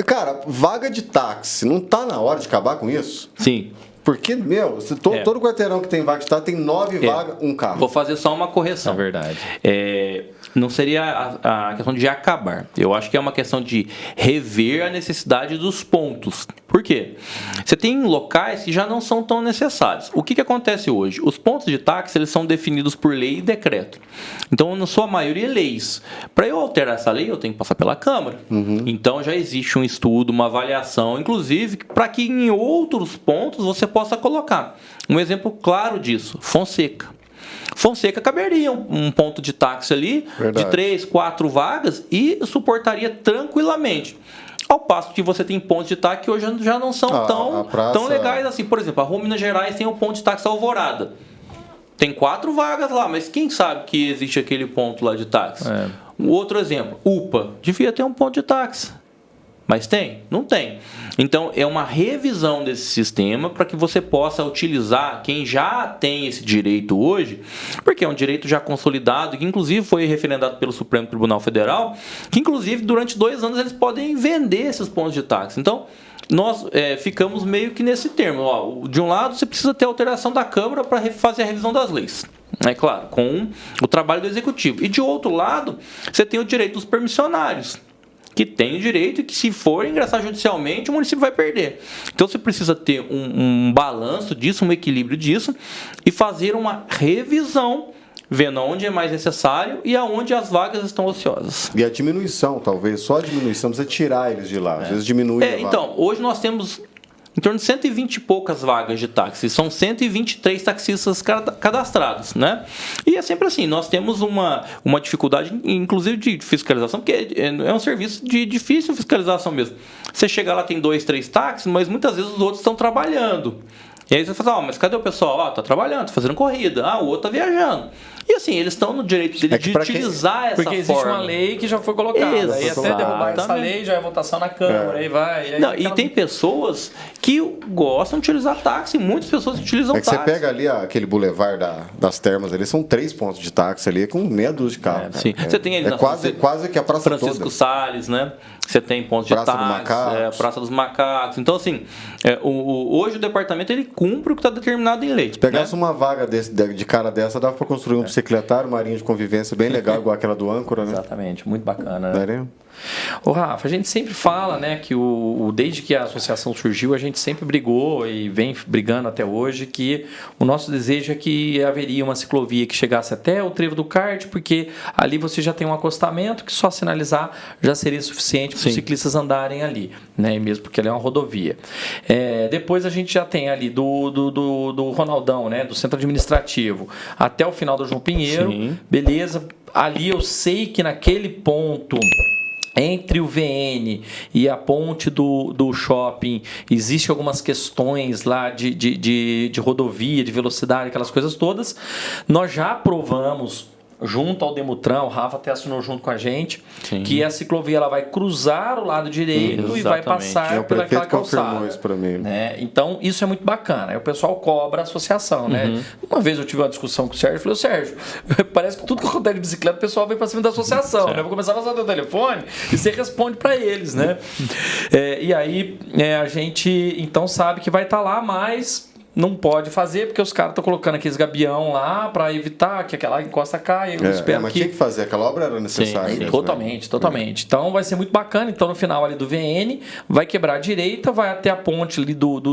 Cara, vaga de táxi, não tá na hora de acabar com isso? Sim. Porque, todo quarteirão que tem vaga de táxi tem 9 vagas, um carro. Vou fazer só uma correção. É verdade. Não seria a questão de acabar. Eu acho que é uma questão de rever a necessidade dos pontos. Por quê? Você tem locais que já não são tão necessários. O que acontece hoje? Os pontos de táxi eles são definidos por lei e decreto. Então, na sua maioria, leis. Para eu alterar essa lei, eu tenho que passar pela Câmara. Então, já existe um estudo, uma avaliação, inclusive, para que em outros pontos você possa colocar. Um exemplo claro disso, Fonseca. Fonseca caberia um ponto de táxi ali, de 3, 4 vagas e suportaria tranquilamente. Ao passo que você tem pontos de táxi que hoje já não são tão legais assim. Por exemplo, a Rua Minas Gerais tem um ponto de táxi Alvorada. Tem 4 vagas lá, mas quem sabe que existe aquele ponto lá de táxi? Um outro exemplo, UPA. Devia ter um ponto de táxi. Mas tem? Não tem. Então, é uma revisão desse sistema para que você possa utilizar quem já tem esse direito hoje, porque é um direito já consolidado, que inclusive foi referendado pelo Supremo Tribunal Federal, que inclusive durante 2 anos eles podem vender esses pontos de táxi. Então, nós ficamos meio que nesse termo. De um lado, você precisa ter alteração da Câmara para fazer a revisão das leis. É claro, com o trabalho do Executivo. E de outro lado, você tem o direito dos permissionários, que tem o direito e que, se for ingressar judicialmente, o município vai perder. Então, você precisa ter um balanço disso, um equilíbrio disso, e fazer uma revisão, vendo onde é mais necessário e aonde as vagas estão ociosas. E a diminuição, talvez, só a diminuição, precisa tirar eles de lá. Às vezes diminui a vaga. Então, hoje nós temos em torno de 120 e poucas vagas de táxi. São 123 taxistas cadastrados, né? E é sempre assim, nós temos uma dificuldade, inclusive de fiscalização, porque é um serviço de difícil fiscalização mesmo. Você chega lá, tem 2, 3 táxis, mas muitas vezes os outros estão trabalhando. E aí você fala, mas cadê o pessoal? Tá trabalhando, tá fazendo corrida. O outro tá viajando. E assim, eles estão no direito de utilizar essa forma. Porque existe uma lei que já foi colocada. Aí até derrubar essa lei já é votação na Câmara, aí vai. E tem pessoas que gostam de utilizar táxi, muitas pessoas utilizam táxi. Você pega ali aquele bulevar das Termas ali, são 3 pontos de táxi ali com meia dúzia de carro. Sim. Você tem ali quase que a praça Francisco toda. Salles, né? Você tem pontos de táxi, Praça dos Macacos. Então, assim, hoje o departamento ele cumpre o que está determinado em lei. Se pegasse uma vaga de cara dessa, dava para construir um bicicletário, marinho de convivência bem legal, igual aquela do Âncora, né? Exatamente, muito bacana, né? Daria? Ô Rafa, a gente sempre fala, né, que desde que a associação surgiu, a gente sempre brigou e vem brigando até hoje, que o nosso desejo é que haveria uma ciclovia que chegasse até o trevo do kart, porque ali você já tem um acostamento que só sinalizar já seria suficiente para os ciclistas andarem ali, né, mesmo porque ali é uma rodovia. Depois a gente já tem ali do Ronaldão, né, do centro administrativo, até o final do João Pinheiro, beleza. Ali eu sei que naquele ponto, entre o VN e a ponte do shopping, existem algumas questões lá de rodovia, de velocidade, aquelas coisas todas. Nós já aprovamos, junto ao Demutran, o Rafa até assinou junto com a gente, que a ciclovia ela vai cruzar o lado direito e vai passar pelaquela calçada. Isso para mim. Né? Então, isso é muito bacana. Aí o pessoal cobra a associação. Né? Uma vez eu tive uma discussão com o Sérgio, eu falei, Sérgio, parece que tudo que acontece de bicicleta, o pessoal vem para cima da associação. Né? Eu vou começar a passar o telefone e você responde para eles. Né? E aí a gente então sabe que vai estar lá, mas não pode fazer, porque os caras estão colocando aqueles gabião lá para evitar que aquela encosta caia. Eu espero mas que tinha que fazer, aquela obra era necessária. Sim, totalmente. Então vai ser muito bacana. Então no final ali do VN, vai quebrar a direita, vai até a ponte ali do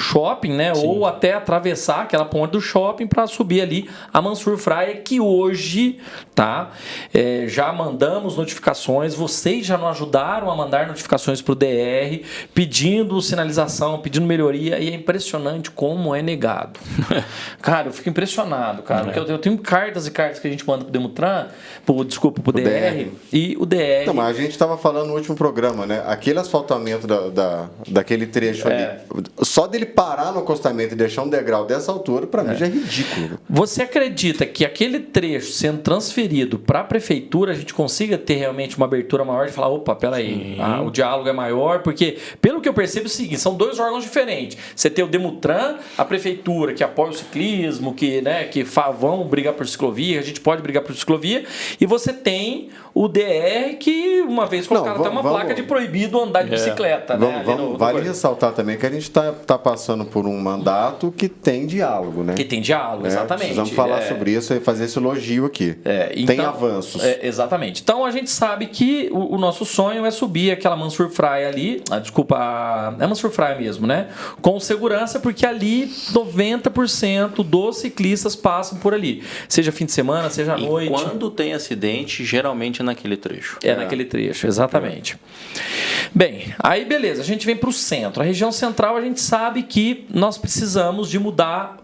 shopping, né? Sim. Ou até atravessar aquela ponte do shopping para subir ali a Mansur Fraia, que hoje, já mandamos notificações, vocês já não ajudaram a mandar notificações para o DR, pedindo sinalização, pedindo melhoria, e é impressionante como é negado. Cara, eu fico impressionado, cara. Porque eu tenho cartas e cartas que a gente manda pro Demutran, pro DR, e o DR... Não, mas a gente estava falando no último programa, né? Aquele asfaltamento daquele trecho ali, só dele parar no acostamento e deixar um degrau dessa altura, para mim já é ridículo. Você acredita que aquele trecho sendo transferido para a prefeitura, a gente consiga ter realmente uma abertura maior de falar, opa, peraí, o diálogo é maior, porque, pelo que eu percebo, é o seguinte, são 2 órgãos diferentes. diferente. Você tem o Demutran, a prefeitura que apoia o ciclismo, que vão brigar por ciclovia, a gente pode brigar por ciclovia, e você tem o DR que uma vez colocado até uma placa de proibido andar de bicicleta. Vale ressaltar também que a gente está passando por um mandato que tem diálogo, né? Que tem diálogo, exatamente. Precisamos falar sobre isso e fazer esse elogio aqui. Tem avanços. Exatamente. Então a gente sabe que o nosso sonho é subir aquela Mansur Fraia ali, é Mansur Fraia mesmo, né? Com segurança, porque ali 90% dos ciclistas passam por ali. Seja fim de semana, seja à noite. Quando tem acidente, geralmente é naquele trecho. Naquele trecho, exatamente. Bem, aí beleza, a gente vem para o centro. A região central a gente sabe que nós precisamos de mudar,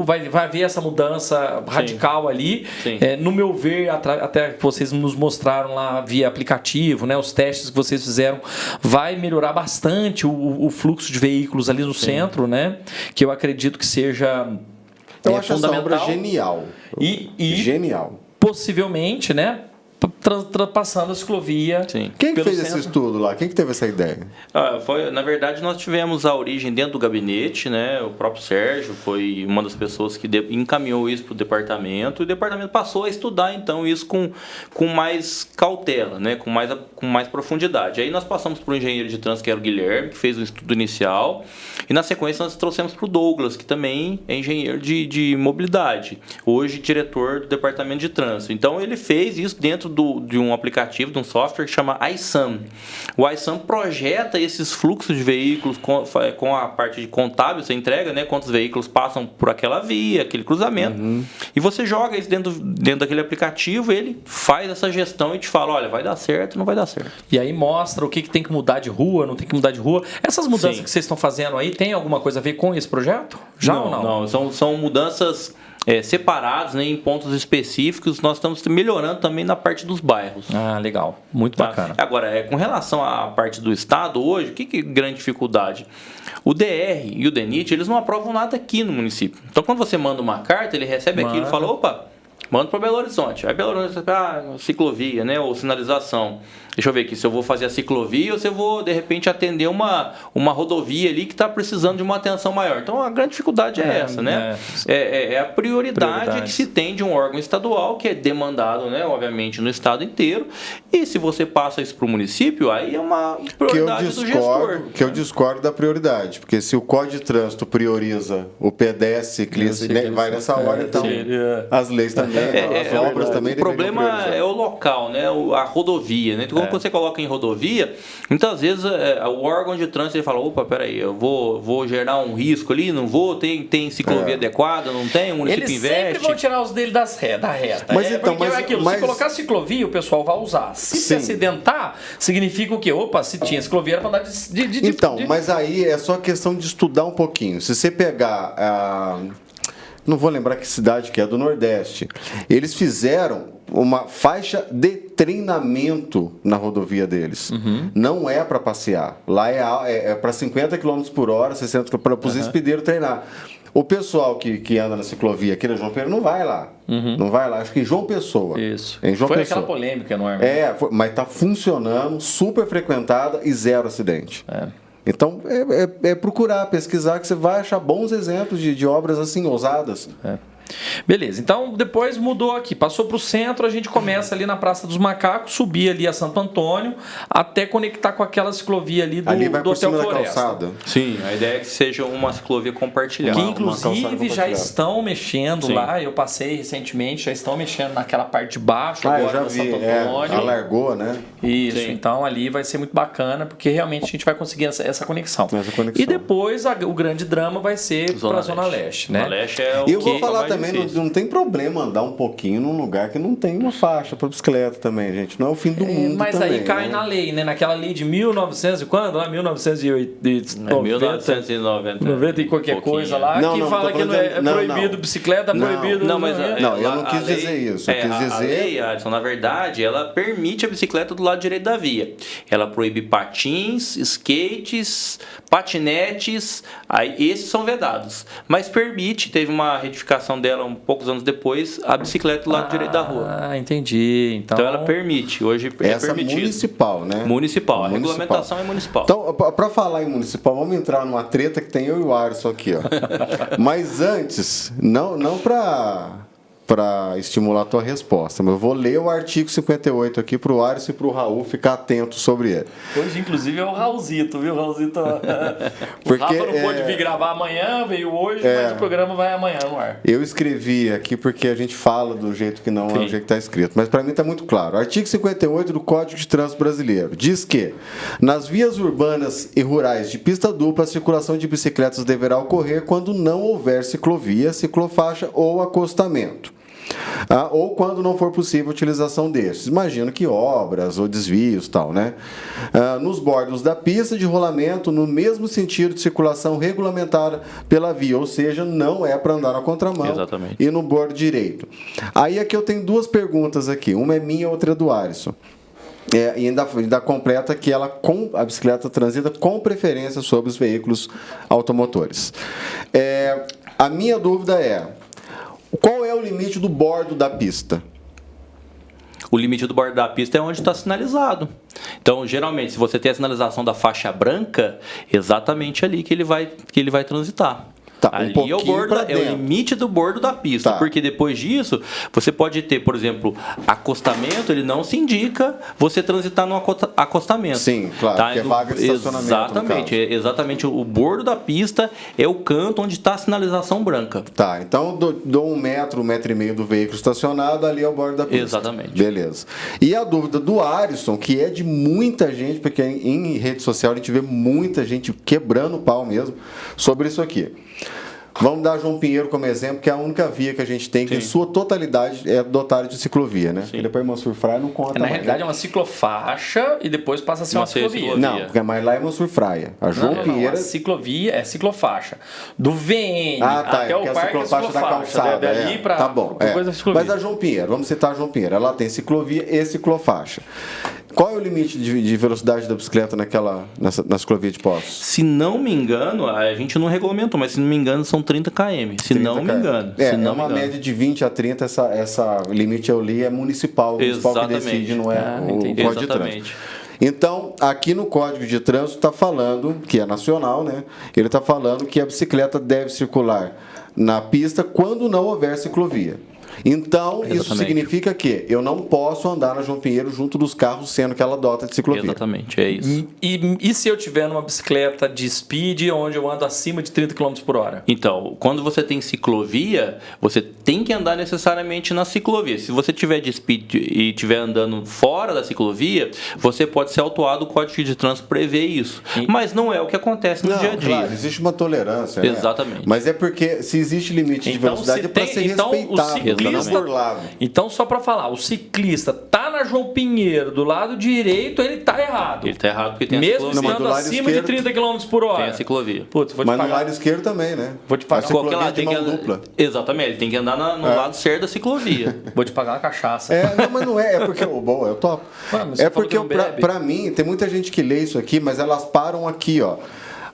vai haver essa mudança radical ali. No meu ver, até que vocês nos mostraram lá via aplicativo, né, os testes que vocês fizeram, vai melhorar bastante o fluxo de veículos ali no centro, né, que eu acredito que seja eu acho fundamental. Essa obra genial. Genial. Possivelmente, né, passando a ciclovia. Sim. Quem fez esse estudo lá? Quem que teve essa ideia? Na verdade, nós tivemos a origem dentro do gabinete, né? O próprio Sérgio foi uma das pessoas que encaminhou isso para o departamento, e o departamento passou a estudar, então, isso com mais cautela, né? Com mais profundidade. Aí nós passamos para o engenheiro de trânsito, que era o Guilherme, que fez um estudo inicial, e na sequência nós trouxemos para o Douglas, que também é engenheiro de mobilidade, hoje diretor do departamento de trânsito. Então, ele fez isso dentro de um aplicativo, de um software que chama iSam. O iSam projeta esses fluxos de veículos com a parte de contábil, você entrega, né, quantos veículos passam por aquela via, aquele cruzamento, e você joga isso dentro daquele aplicativo, ele faz essa gestão e te fala, olha, vai dar certo, não vai dar certo. E aí mostra o que tem que mudar de rua, não tem que mudar de rua. Essas mudanças que vocês estão fazendo aí, tem alguma coisa a ver com esse projeto? Ou não? Não, são mudanças separados, né, em pontos específicos. Nós estamos melhorando também na parte dos bairros. Legal. Muito bacana. Agora, com relação à parte do Estado, hoje, o que é grande dificuldade? O DR e o DENIT, eles não aprovam nada aqui no município. Então, quando você manda uma carta, ele recebe aquilo e fala, opa, manda para Belo Horizonte. Aí Belo Horizonte, ciclovia, né, ou sinalização. Deixa eu ver aqui se eu vou fazer a ciclovia ou se eu vou, de repente, atender uma rodovia ali que está precisando de uma atenção maior. Então, a grande dificuldade é essa, né? É a prioridade que se tem de um órgão estadual, que é demandado, né, obviamente, no estado inteiro. E se você passa isso para o município, aí é uma prioridade do gestor. Que eu discordo da prioridade, porque se o Código de Trânsito prioriza o pedestre, ciclista, vai nessa hora, então as leis também, as obras também. O problema é o local, né, a rodovia, né? Então, quando você coloca em rodovia, muitas vezes o órgão de trânsito ele fala, opa, peraí, eu vou gerar um risco ali, não vou, tem ciclovia adequada, não tem, o município investe. Eles sempre vão tirar os dele da reta. Se colocar ciclovia, o pessoal vai usar. Se acidentar, significa o quê? Opa, se tinha ciclovia era para andar de... Mas aí é só questão de estudar um pouquinho. Se você pegar... não vou lembrar que cidade que é, do Nordeste. Eles fizeram uma faixa de treinamento na rodovia deles. Não é para passear. Lá é para 50 km por hora, 60 km para os expedeiros treinar. O pessoal que anda na ciclovia aqui na João Pessoa não vai lá. Não vai lá. Acho que em João Pessoa. Isso. Em João Foi Pessoa. aquela polêmica enorme. Mas está funcionando, super frequentada e zero acidente. Então, procurar, pesquisar, que você vai achar bons exemplos de obras assim, ousadas. Beleza, então depois mudou aqui, passou para o centro, a gente começa ali na Praça dos Macacos, subir ali a Santo Antônio, até conectar com aquela ciclovia ali do Hotel Floresta. Calçada. Sim, a ideia é que seja uma ciclovia compartilhada. Que inclusive já estão mexendo lá, eu passei recentemente, já estão mexendo naquela parte de baixo agora eu já da vi, Santo Antônio. Alargou, né? Isso, então ali vai ser muito bacana, porque realmente a gente vai conseguir essa conexão. E depois o grande drama vai ser para a Zona Leste, né? Zona Leste é o que eu vou falar também, não tem problema andar um pouquinho num lugar que não tem uma faixa para bicicleta também, gente. Não é o fim do mundo mas também, aí cai na lei, né? Naquela lei de 1900 e quando? Lá 1990 e qualquer coisa lá, que fala que não é proibido bicicleta, proibido... Não, eu não quis dizer isso. Eu quis dizer... A lei, Adson, na verdade, ela permite a bicicleta do lado direito da via. Ela proíbe patins, skates, patinetes, aí esses são vedados. Mas permite, teve uma retificação dela, poucos anos depois, a bicicleta do lado direito da rua. Ah, entendi. Então ela permite, hoje é permitido. Municipal, né? Municipal, a regulamentação é municipal. Então, para falar em municipal, vamos entrar numa treta que tem eu e o Arson aqui, ó. Mas antes, não para estimular a tua resposta, mas eu vou ler o artigo 58 aqui para o Arson e para o Raul ficar atento sobre ele. Hoje, inclusive, é o Raulzito, viu? O Raulzito. Porque, o Rafa não pôde vir gravar amanhã, veio hoje, mas o programa vai amanhã no ar. Eu escrevi aqui porque a gente fala do jeito que não é o jeito que está escrito, mas para mim está muito claro. Artigo 58 do Código de Trânsito Brasileiro diz que nas vias urbanas e rurais de pista dupla, a circulação de bicicletas deverá ocorrer quando não houver ciclovia, ciclofaixa ou acostamento. Ou quando não for possível a utilização destes. Imagino que obras ou desvios, tal, né? Nos bordos da pista de rolamento, no mesmo sentido de circulação regulamentada pela via, ou seja, não é para andar na contramão. Exatamente. E no bordo direito. Aí aqui eu tenho duas perguntas aqui, uma é minha, outra é do Alisson. E ainda completa que a bicicleta transita com preferência sobre os veículos automotores. A minha dúvida é: qual é o limite do bordo da pista? O limite do bordo da pista é onde está sinalizado. Então, geralmente, se você tem a sinalização da faixa branca, exatamente ali que ele vai transitar. Tá, ali é o limite do bordo da pista, porque depois disso você pode ter, por exemplo, acostamento, ele não se indica você transitar no acostamento. Sim, claro, tá? que é vaga de estacionamento. Exatamente, o bordo da pista é o canto onde está a sinalização branca. Tá, então dou 1 metro, 1,5 metro do veículo estacionado, ali é o bordo da pista. Exatamente. Beleza. E a dúvida do Alisson, que é de muita gente, porque em rede social a gente vê muita gente quebrando o pau mesmo sobre isso aqui. Vamos dar João Pinheiro como exemplo, que é a única via que a gente tem que, em sua totalidade, é dotada de ciclovia, né? Sim. E depois Mansur Fraia não conta Na realidade, é uma ciclofaixa e depois passa a ser uma ciclovia. Não, porque mais lá é Mansur Fraia. A João Pinheiro... a ciclovia é ciclofaixa. Do VN até o que é a parque ciclofaixa da calçada. Dali pra, tá bom. Mas a João Pinheiro, vamos citar a João Pinheiro. Ela tem ciclovia e ciclofaixa. Qual é o limite de velocidade da bicicleta na ciclovia de Poços? Se não me engano, a gente não regulamentou, mas se não me engano são 30 km. Se não me engano. Uma média de 20 a 30, essa limite eu li é municipal. O municipal que decide, não é o Código de Trânsito. Então, aqui no Código de Trânsito está falando, que é nacional, né? Ele está falando que a bicicleta deve circular na pista quando não houver ciclovia. Então, isso significa que eu não posso andar na João Pinheiro junto dos carros, sendo que ela dota de ciclovia. Exatamente, é isso. E se eu tiver numa bicicleta de speed, onde eu ando acima de 30 km por hora? Então, quando você tem ciclovia, você tem que andar necessariamente na ciclovia. Se você tiver de speed e estiver andando fora da ciclovia, você pode ser autuado, o Código de Trânsito prevê isso. Mas não é o que acontece no dia a dia. Claro, existe uma tolerância, né? Exatamente. Mas é porque se existe limite de velocidade é para ser respeitado. Então, só para falar, o ciclista tá na João Pinheiro, do lado direito, ele tá errado. Ele tá errado porque tem mesmo a ciclovia. Mesmo estando acima de 30 km por hora. Tem a ciclovia. Putz, vou te Mas pagar. no lado esquerdo também, né? Vou te pagar. Ciclovia de mão dupla. Exatamente, ele tem que andar no lado certo da ciclovia. Vou te pagar uma cachaça. Mas não é. É porque eu topo. É porque, pra mim, tem muita gente que lê isso aqui, mas elas param aqui, ó.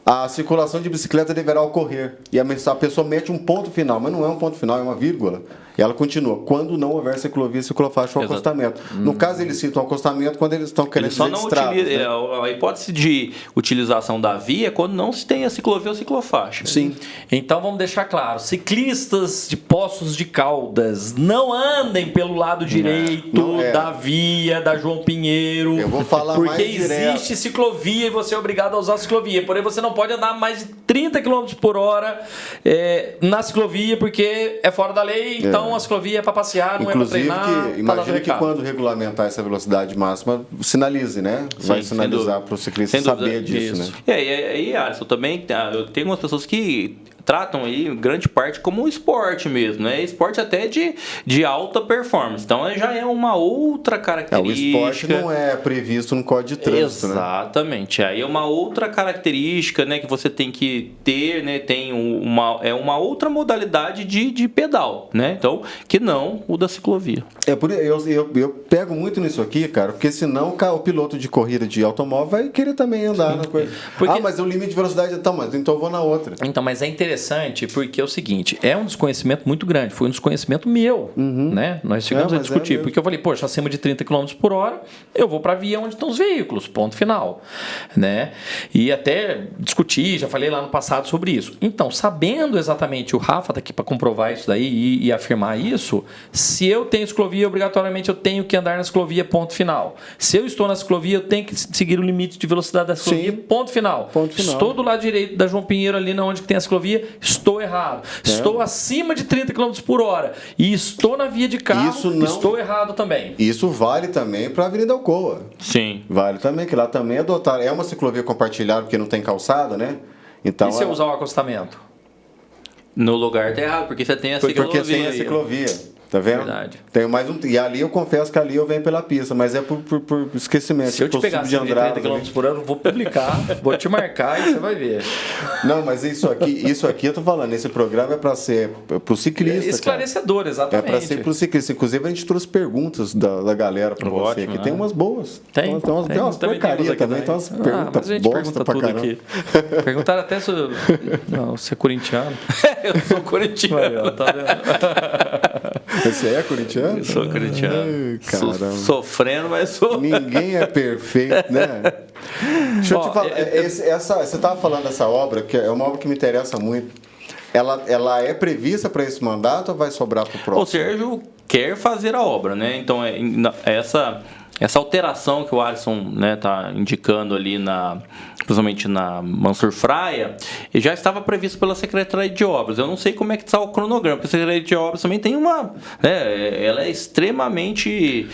A circulação de bicicleta deverá ocorrer. E a pessoa mete um ponto final, mas não é um ponto final, é uma vírgula. E ela continua, quando não houver ciclovia, ciclofaixa ou acostamento. No caso, eles citam acostamento quando eles estão querendo dizer estradas, né? A hipótese de utilização da via é quando não se tem a ciclovia ou ciclofaixa. Sim. Então, vamos deixar claro. Ciclistas de Poços de Caldas, não andem pelo lado direito da via da João Pinheiro. Eu vou falar porque mais existe ciclovia e você é obrigado a usar a ciclovia. Porém, você não pode andar mais de 30 km por hora na ciclovia porque é fora da lei. Então, a ciclovia é para passear, não inclusive, é para treinar. Imagina que quando regulamentar essa velocidade máxima, sinalize, né? Vai sinalizar para o ciclista saber disso, né? E Alisson, também eu tenho algumas pessoas que tratam aí grande parte como um esporte mesmo, né? Esporte até de alta performance. Então já é uma outra característica. O esporte não é previsto no Código de Trânsito, exatamente. Né? Aí é uma outra característica, né, que você tem que ter, né? Tem uma outra modalidade de pedal, né? Então, que não o da ciclovia. Eu pego muito nisso aqui, cara, porque senão o piloto de corrida de automóvel vai querer também andar na coisa. Mas o limite de velocidade é tal, mas então eu vou na outra. Então, mas é interessante interessante porque é o seguinte, é um desconhecimento muito grande, foi um desconhecimento meu, né? Nós chegamos a discutir, porque eu falei, poxa, acima de 30 km por hora, eu vou para a via onde estão os veículos, ponto final, né? E até discuti, já falei lá no passado sobre isso. Então, sabendo exatamente, o Rafa está aqui para comprovar isso daí e afirmar isso, se eu tenho ciclovia, obrigatoriamente eu tenho que andar na ciclovia, ponto final. Se eu estou na ciclovia, eu tenho que seguir o limite de velocidade da ciclovia, ponto final. Estou do lado direito da João Pinheiro, ali onde tem a ciclovia, estou errado. Estou acima de 30 km por hora e estou na via de carro, estou errado também. Isso vale também para a Avenida Alcoa. Sim. Vale também, que lá também adotaram. É uma ciclovia compartilhada porque não tem calçada, né? Então, e se eu usar o acostamento? No lugar tá errado, porque você tem a ciclovia. Porque tem a ciclovia. Tá vendo? Verdade. Tenho mais um. E ali eu confesso que ali eu venho pela pista, mas é por esquecimento. Se eu te pegar acima de 30 km por ano, eu vou publicar, vou te marcar e você vai ver. Não, mas isso aqui eu tô falando, esse programa é para ser pro ciclista. Esclarecedor, exatamente. É para ser pro ciclista. Inclusive, a gente trouxe perguntas da galera para você aqui. Tem umas boas. Tem umas porcarias também. Tem umas perguntas bosta pra caramba. Aqui. Perguntaram até se você é corintiano. Eu sou corintiano. Tá vendo? Você é corintiano? Eu sou corintiano. Caramba. Sofrendo, mas sou. Ninguém é perfeito, né? Deixa eu te falar. Você estava falando dessa obra, que é uma obra que me interessa muito. Ela é prevista para esse mandato ou vai sobrar para o próximo? O Sérgio quer fazer a obra, né? Então, essa alteração que o Alisson está indicando ali, principalmente na Mansur Fraia, já estava previsto pela Secretaria de Obras. Eu não sei como é que está o cronograma, porque a Secretaria de Obras também tem ela é extremamente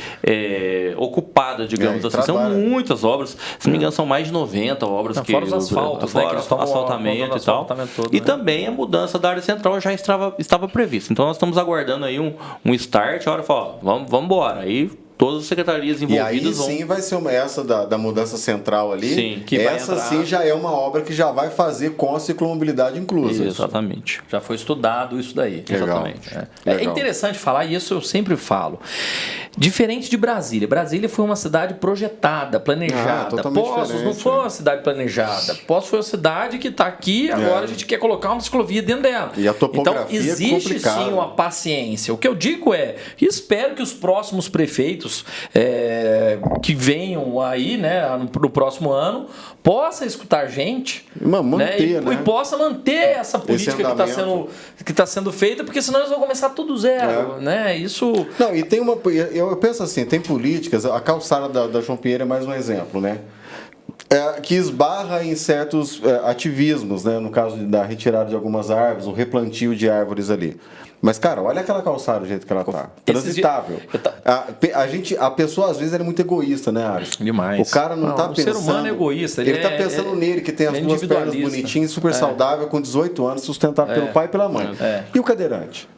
ocupada, digamos assim. São muitas obras, se não me engano, são mais de 90 obras. Fora os asfaltos, fora asfaltamento e tal. Todo, e também a mudança da área central já estava prevista. Então, nós estamos aguardando aí um start. A hora fala, vamos embora. Aí todas as secretarias envolvidas e aí sim vai ser essa da mudança central ali. Sim, que essa sim já é uma obra que já vai fazer com a ciclomobilidade inclusa. Exatamente. Já foi estudado isso daí. Legal. Exatamente. É interessante falar, e isso eu sempre falo. Diferente de Brasília. Brasília foi uma cidade projetada, planejada. Poços não foi uma cidade planejada. Poços foi uma cidade que está aqui, agora a gente quer colocar uma ciclovia dentro dela. E a topografia então, existe sim uma paciência. O que eu digo espero que os próximos prefeitos que venham aí, né, no próximo ano, possa escutar a gente, e possa manter essa política que está sendo feita, porque senão eles vão começar tudo zero, né? Isso. Não, e tem eu penso assim, tem políticas. A calçada da João Pinheiro é mais um exemplo, né? Que esbarra em certos ativismos, né? No caso da retirada de algumas árvores, o replantio de árvores ali. Mas, cara, olha aquela calçada do jeito que ela tá. Transitável. A pessoa, às vezes, é muito egoísta, né, Ares? Demais. O cara não tá pensando... O ser humano é egoísta. Ele tá pensando nele, que tem as duas pernas bonitinhas, super saudável, com 18 anos, sustentado pelo pai e pela mãe. E o cadeirante?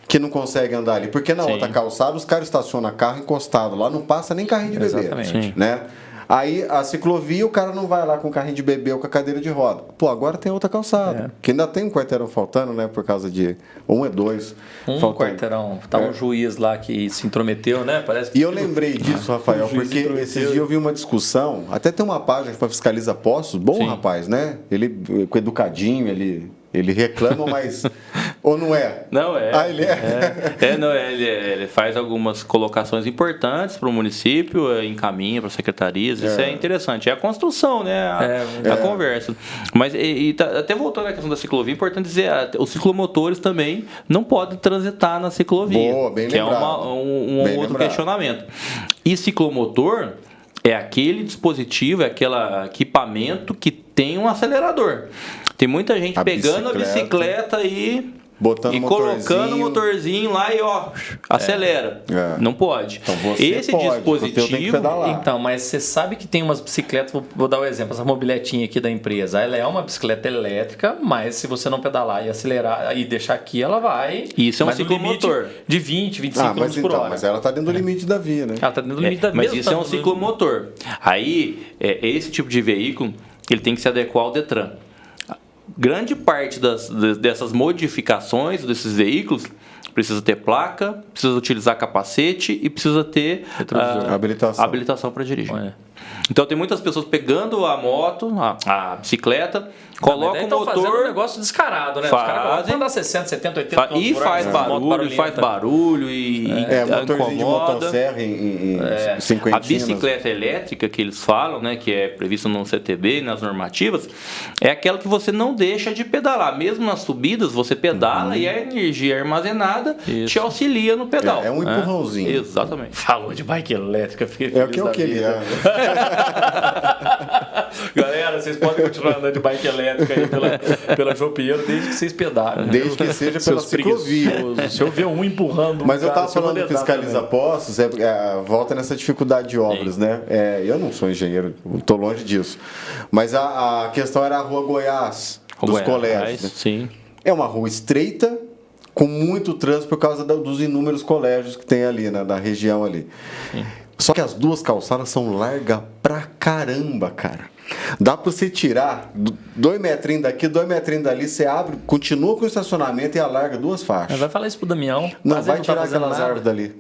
Que não consegue andar ali. Porque na outra calçada, os caras estacionam carro encostado lá, não passa nem carrinho de bebê. Exatamente. Né? Aí a ciclovia, o cara não vai lá com o carrinho de bebê ou com a cadeira de roda. Pô, agora tem outra calçada. Que ainda tem um quarteirão faltando, né? Por causa de... dois. Quarteirão. Tá um juiz lá que se intrometeu, né? Parece que... E eu lembrei disso, Rafael, porque esses dias eu vi uma discussão. Até tem uma página que fiscaliza postos. Bom rapaz, né? Ele, com educadinho, ele reclama, mas... Ou não é? Não é. Ah, ele é? Ele faz algumas colocações importantes para o município, encaminha para secretarias. Isso é interessante. É a construção, né? A conversa. Mas, até voltando à questão da ciclovia, é importante dizer, os ciclomotores também não podem transitar na ciclovia. Boa, bem que lembrado. É um outro questionamento. E ciclomotor é aquele dispositivo, é aquele equipamento que tem um acelerador. Tem muita gente pegando a bicicleta e colocando o motorzinho lá e acelera. Não pode. Então dispositivo. Então, mas você sabe que tem umas bicicletas, vou dar um exemplo, essa mobiletinha aqui da empresa. Ela é uma bicicleta elétrica, mas se você não pedalar e acelerar e deixar aqui, ela vai. Isso é um ciclomotor. De 20, 25 km por hora. Mas ela está dentro do limite da via, né? Ela está dentro do limite da via. Mas isso é um ciclomotor. Aí, esse tipo de veículo, ele tem que se adequar ao Detran. Grande parte dessas modificações desses veículos precisa ter placa, precisa utilizar capacete e precisa ter habilitação para dirigir. Então tem muitas pessoas pegando a moto, a bicicleta, colocam o motor... fazendo um negócio descarado, né? Os caras colocam andar 60, 70, 80 km e faz barulho, e motorzinho de motosserra em cinquentinhas. A bicicleta elétrica que eles falam, né, que é prevista no CTB, nas normativas, é aquela que você não deixa de pedalar. Mesmo nas subidas, você pedala e a energia armazenada te auxilia no pedal. É um empurrãozinho. Exatamente. Falou de bike elétrica, fiquei feliz. É o que eu queria. Galera, vocês podem continuar andando de bike elétrica aí pela João Pinheiro desde que vocês pedalem. Desde que seja pela ciclovia. Se eu ver um empurrando... Mas eu estava falando de fiscalizar postos, volta nessa dificuldade de obras, né? Eu não sou engenheiro, estou longe disso. Mas a questão era a Rua Goiás, dos colégios. Né? Sim. É uma rua estreita, com muito trânsito por causa dos inúmeros colégios que tem ali, na região ali. Sim. Só que as duas calçadas são largas pra caramba, cara. Dá pra você tirar 2 metrinhos daqui, 2 metrinhos dali, você abre, continua com o estacionamento e alarga 2 faixas. Vai falar isso pro Damião. Não, vai tirar aquelas árvores dali.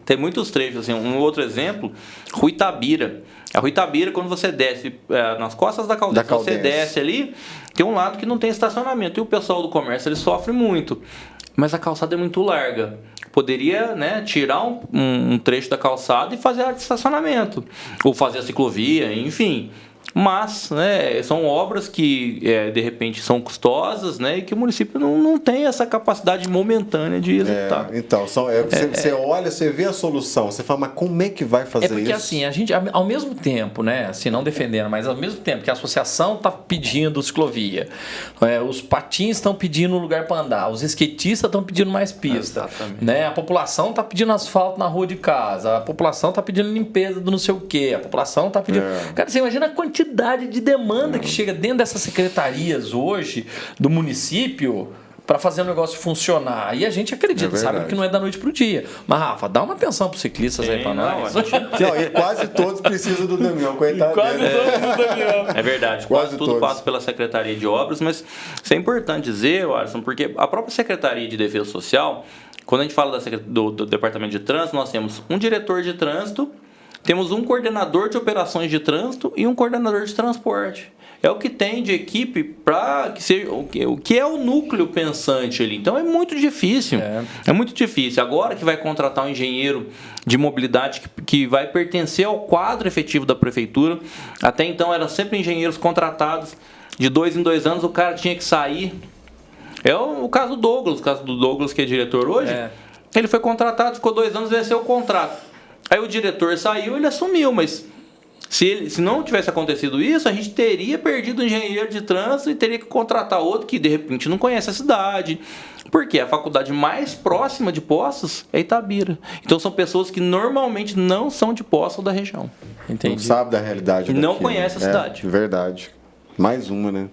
Tem muitos trechos, assim, um outro exemplo, Rua Itabira. A Rua Itabira, quando você desce nas costas da Caldense, você desce ali, tem um lado que não tem estacionamento. E o pessoal do comércio, ele sofre muito. Mas a calçada é muito larga. Poderia, né, tirar um trecho da calçada e fazer área de estacionamento. Ou fazer a ciclovia, enfim. Mas, né, são obras que, de repente, são custosas, né, e que o município não tem essa capacidade momentânea de executar. Então, você olha, você vê a solução, você fala, mas como é que vai fazer isso? Porque assim, a gente, ao mesmo tempo, né, assim, não defendendo, mas ao mesmo tempo que a associação está pedindo ciclovia, os patins estão pedindo lugar para andar, os skatistas estão pedindo mais pista, né, a população está pedindo asfalto na rua de casa, a população está pedindo limpeza do não sei o quê, a população está pedindo... Cara, você imagina a quantidade de demanda que chega dentro dessas secretarias hoje do município para fazer o negócio funcionar. E a gente acredita, sabe que não é da noite pro dia. Mas, Rafa, dá uma atenção pros ciclistas aí para nós. E quase todos precisam do Damião, coitado. Quase todos do Damião. É verdade, quase tudo passa pela Secretaria de Obras, mas isso é importante dizer, Alisson, porque a própria Secretaria de Defesa Social, quando a gente fala do Departamento de Trânsito, nós temos um diretor de trânsito, temos um coordenador de operações de trânsito e um coordenador de transporte. É o que tem de equipe para que seja o que é o núcleo pensante ali. Então é muito difícil. É muito difícil. Agora que vai contratar um engenheiro de mobilidade que vai pertencer ao quadro efetivo da prefeitura. Até então eram sempre engenheiros contratados. De 2 em 2 anos o cara tinha que sair. É o caso do Douglas, que é diretor hoje. Ele foi contratado, ficou 2 anos e venceu o contrato. Aí o diretor saiu e ele assumiu, mas se não tivesse acontecido isso, a gente teria perdido um engenheiro de trânsito e teria que contratar outro que de repente não conhece a cidade. Porque a faculdade mais próxima de Poços é Itabira. Então são pessoas que normalmente não são de Poços ou da região. Entendi. Não sabe da realidade daqui, não conhece a cidade. Verdade. Mais uma, né?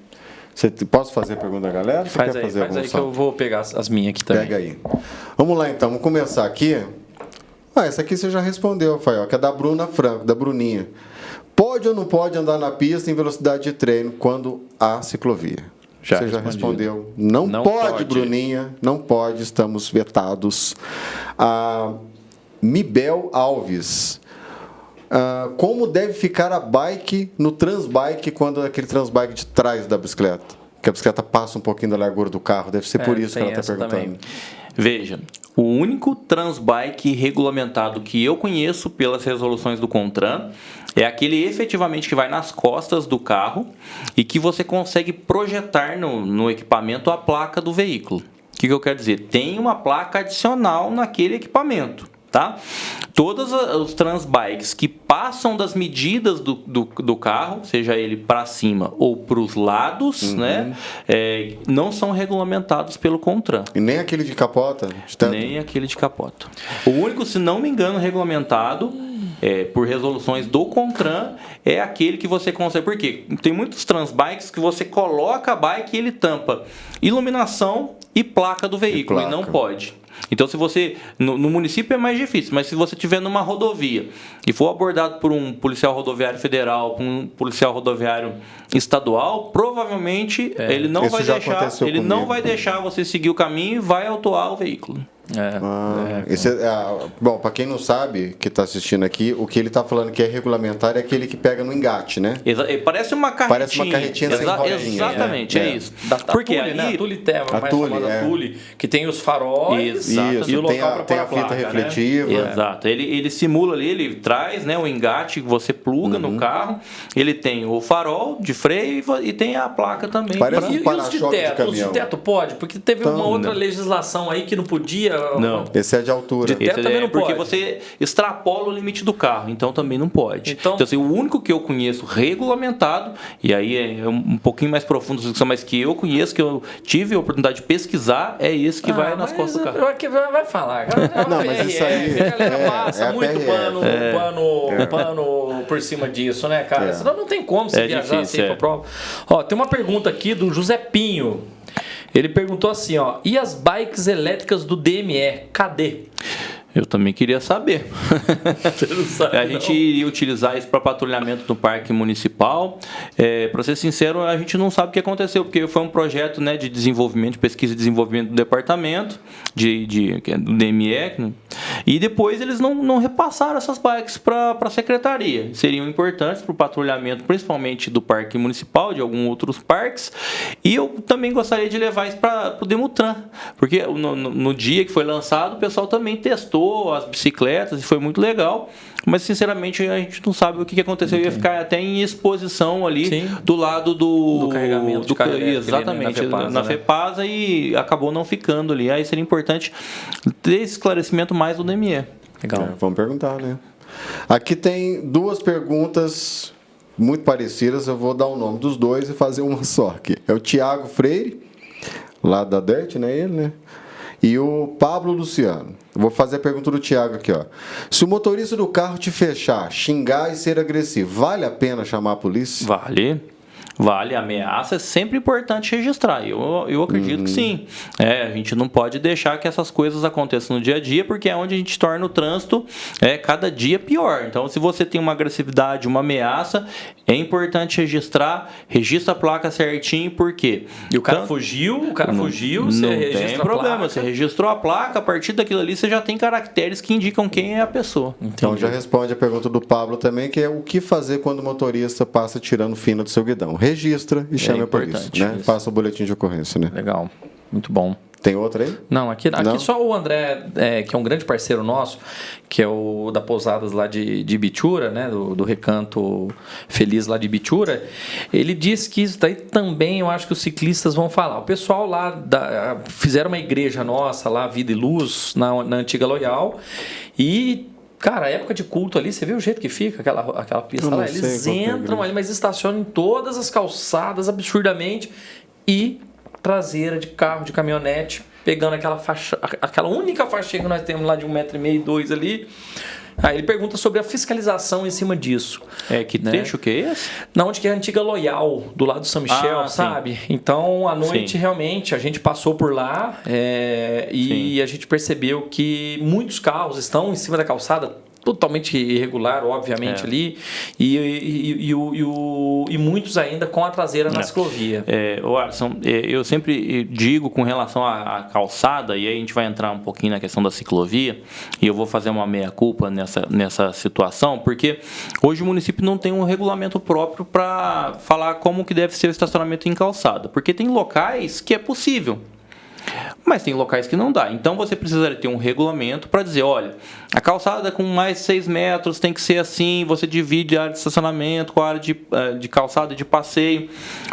Posso fazer a pergunta da galera? Faz aí que eu vou pegar as minhas aqui também. Pega aí. Vamos lá então, vamos começar aqui. Essa aqui você já respondeu, Rafael, que é da Bruna Franco, da Bruninha. Pode ou não pode andar na pista em velocidade de treino quando há ciclovia? Você já respondeu. Não pode, Bruninha, não pode, estamos vetados. A Mibel Alves. Como deve ficar a bike no transbike quando é aquele transbike de trás da bicicleta? Que a bicicleta passa um pouquinho da largura do carro, deve ser por isso que ela está perguntando. Também. Veja, o único transbike regulamentado que eu conheço pelas resoluções do CONTRAN é aquele efetivamente que vai nas costas do carro e que você consegue projetar no equipamento a placa do veículo. O que eu quero dizer? Tem uma placa adicional naquele equipamento. Tá? Todos os transbikes que passam das medidas do carro, seja ele para cima ou para os lados, né, não são regulamentados pelo CONTRAN. E nem aquele de capota? Nem aquele de capota. O único, se não me engano, regulamentado por resoluções do CONTRAN é aquele que você consegue. Por quê? Tem muitos transbikes que você coloca a bike e ele tampa iluminação e placa do veículo, e não pode. Então, se você... No município é mais difícil, mas se você estiver numa rodovia e for abordado por um policial rodoviário federal, por um policial rodoviário estadual, provavelmente ele não vai deixar você seguir o caminho e vai autuar o veículo. Bom, para quem não sabe, que está assistindo aqui, o que ele está falando que é regulamentar é aquele que pega no engate, né? Parece uma carretinha. Parece uma carretinha sem rodinha. Exatamente, é isso. Porque Tule, né? A Tule tem a mais famosa Tule, que tem os faróis e o local tem a fita refletiva. Né? Exato. Ele simula ali, ele traz, né, o engate que você pluga no carro, ele tem o farol de freio e tem a placa também. Parece um para-choque de caminhão. Os de teto pode? Porque teve uma outra legislação aí que não podia... Não. Esse é de altura. De teto também não porque pode. Você extrapola o limite do carro, então também não pode. Então assim, o único que eu conheço regulamentado, e aí é um pouquinho mais profundo, mas que eu conheço, que eu tive a oportunidade de pesquisar, é esse que vai nas costas do carro. Vai falar. Não, mas isso aí... A galera passa muito pano por cima disso, né, cara? Senão não tem como você viajar assim pra prova. Ó, tem uma pergunta aqui do José Pinho. Ele perguntou assim, ó, e as bikes elétricas do DME, cadê? Eu também queria saber. Você não sabe, a gente iria utilizar isso para patrulhamento no parque municipal. Para ser sincero, a gente não sabe o que aconteceu, porque foi um projeto, né, de desenvolvimento, de pesquisa e desenvolvimento do departamento, do DME, e depois eles não repassaram essas bikes para a secretaria. Seriam importantes para o patrulhamento, principalmente do parque municipal, de alguns outros parques, e eu também gostaria de levar isso para o Demutran, porque no dia que foi lançado, o pessoal também testou as bicicletas e foi muito legal, mas sinceramente a gente não sabe o que aconteceu. Ia ficar até em exposição ali do lado do carregamento exatamente, na FEPASA, e acabou não ficando ali. Aí seria importante ter esse esclarecimento mais do DME. Legal. Vamos perguntar, né? Aqui tem duas perguntas muito parecidas, eu vou dar o nome dos dois e fazer uma só aqui. É o Tiago Freire, lá da Dirt, né? Ele, né? E o Pablo Luciano. Vou fazer a pergunta do Tiago aqui, ó. Se o motorista do carro te fechar, xingar e ser agressivo, vale a pena chamar a polícia? Vale, a ameaça é sempre importante registrar. Eu acredito que sim. A gente não pode deixar que essas coisas aconteçam no dia a dia, porque é onde a gente torna o trânsito cada dia pior. Então, se você tem uma agressividade, uma ameaça, é importante registrar, registra a placa certinho, por quê? E o cara fugiu, você não registra tem problema, a placa. você registrou a placa, a partir daquilo ali você já tem caracteres que indicam quem é a pessoa. Então já responde a pergunta do Pablo também, que é o que fazer quando o motorista passa tirando fina do seu guidão. Registra e chame a polícia, né? Faça o boletim de ocorrência, né? Legal, muito bom. Tem outra aí? Não, aqui só o André, que é um grande parceiro nosso, que é o da Pousadas lá de Bitura, né? Do Recanto Feliz lá de Bitura. Ele disse que isso daí também eu acho que os ciclistas vão falar. O pessoal lá fizeram uma igreja nossa lá, Vida e Luz, na antiga Loyal, e... Cara, a época de culto ali, você vê o jeito que fica aquela pista lá? Eles entram ali, mas estacionam em todas as calçadas absurdamente, e traseira de carro, de caminhonete, pegando aquela única faixinha que nós temos lá de 1,5 m, 2 ali. Aí ele pergunta sobre a fiscalização em cima disso. Que trecho que é esse? Na onde que é a antiga Loyal, do lado do São Michel, sabe? Então, à noite, realmente, a gente passou por lá e a gente percebeu que muitos carros estão em cima da calçada, totalmente irregular, obviamente, ali, e muitos ainda com a traseira na ciclovia. Alisson, eu sempre digo com relação à calçada, e aí a gente vai entrar um pouquinho na questão da ciclovia, e eu vou fazer uma meia-culpa nessa situação, porque hoje o município não tem um regulamento próprio para falar como que deve ser o estacionamento em calçada, porque tem locais que é possível, mas tem locais que não dá. Então você precisaria ter um regulamento para dizer, olha, a calçada com mais 6 metros tem que ser assim, você divide a área de estacionamento com a área de calçada e de passeio.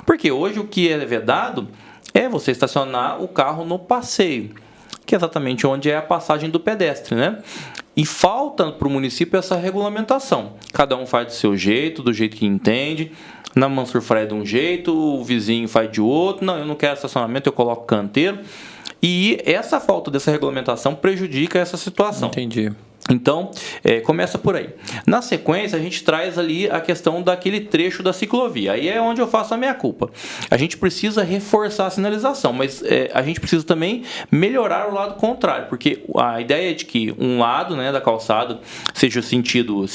Porque hoje o que é vedado é você estacionar o carro no passeio, que é exatamente onde é a passagem do pedestre, né? E falta para o município essa regulamentação. Cada um faz do seu jeito, do jeito que entende. Na Mansur Freire de um jeito, o vizinho faz de outro. Não, eu não quero estacionamento, eu coloco canteiro. E essa falta dessa regulamentação prejudica essa situação. Entendi. Então, começa por aí. Na sequência, a gente traz ali a questão daquele trecho da ciclovia. Aí é onde eu faço a meia-culpa. A gente precisa reforçar a sinalização, mas a gente precisa também melhorar o lado contrário, porque a ideia é de que um lado, né, da calçada seja o sentido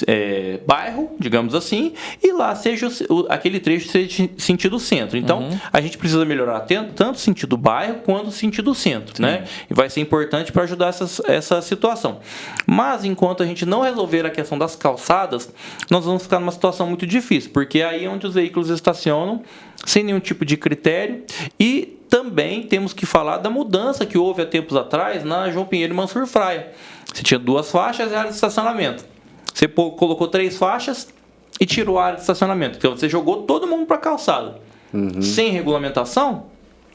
bairro, digamos assim, e lá seja aquele trecho seja sentido centro. Então, a gente precisa melhorar tanto o sentido bairro quanto o sentido centro, né? E vai ser importante para ajudar essa situação. Mas enquanto a gente não resolver a questão das calçadas, nós vamos ficar numa situação muito difícil, porque aí é onde os veículos estacionam sem nenhum tipo de critério. E também temos que falar da mudança que houve há tempos atrás na João Pinheiro e Mansur Fraia. Você tinha 2 faixas e área de estacionamento. Você colocou 3 faixas e tirou a área de estacionamento. Então você jogou todo mundo para a calçada. Sem regulamentação.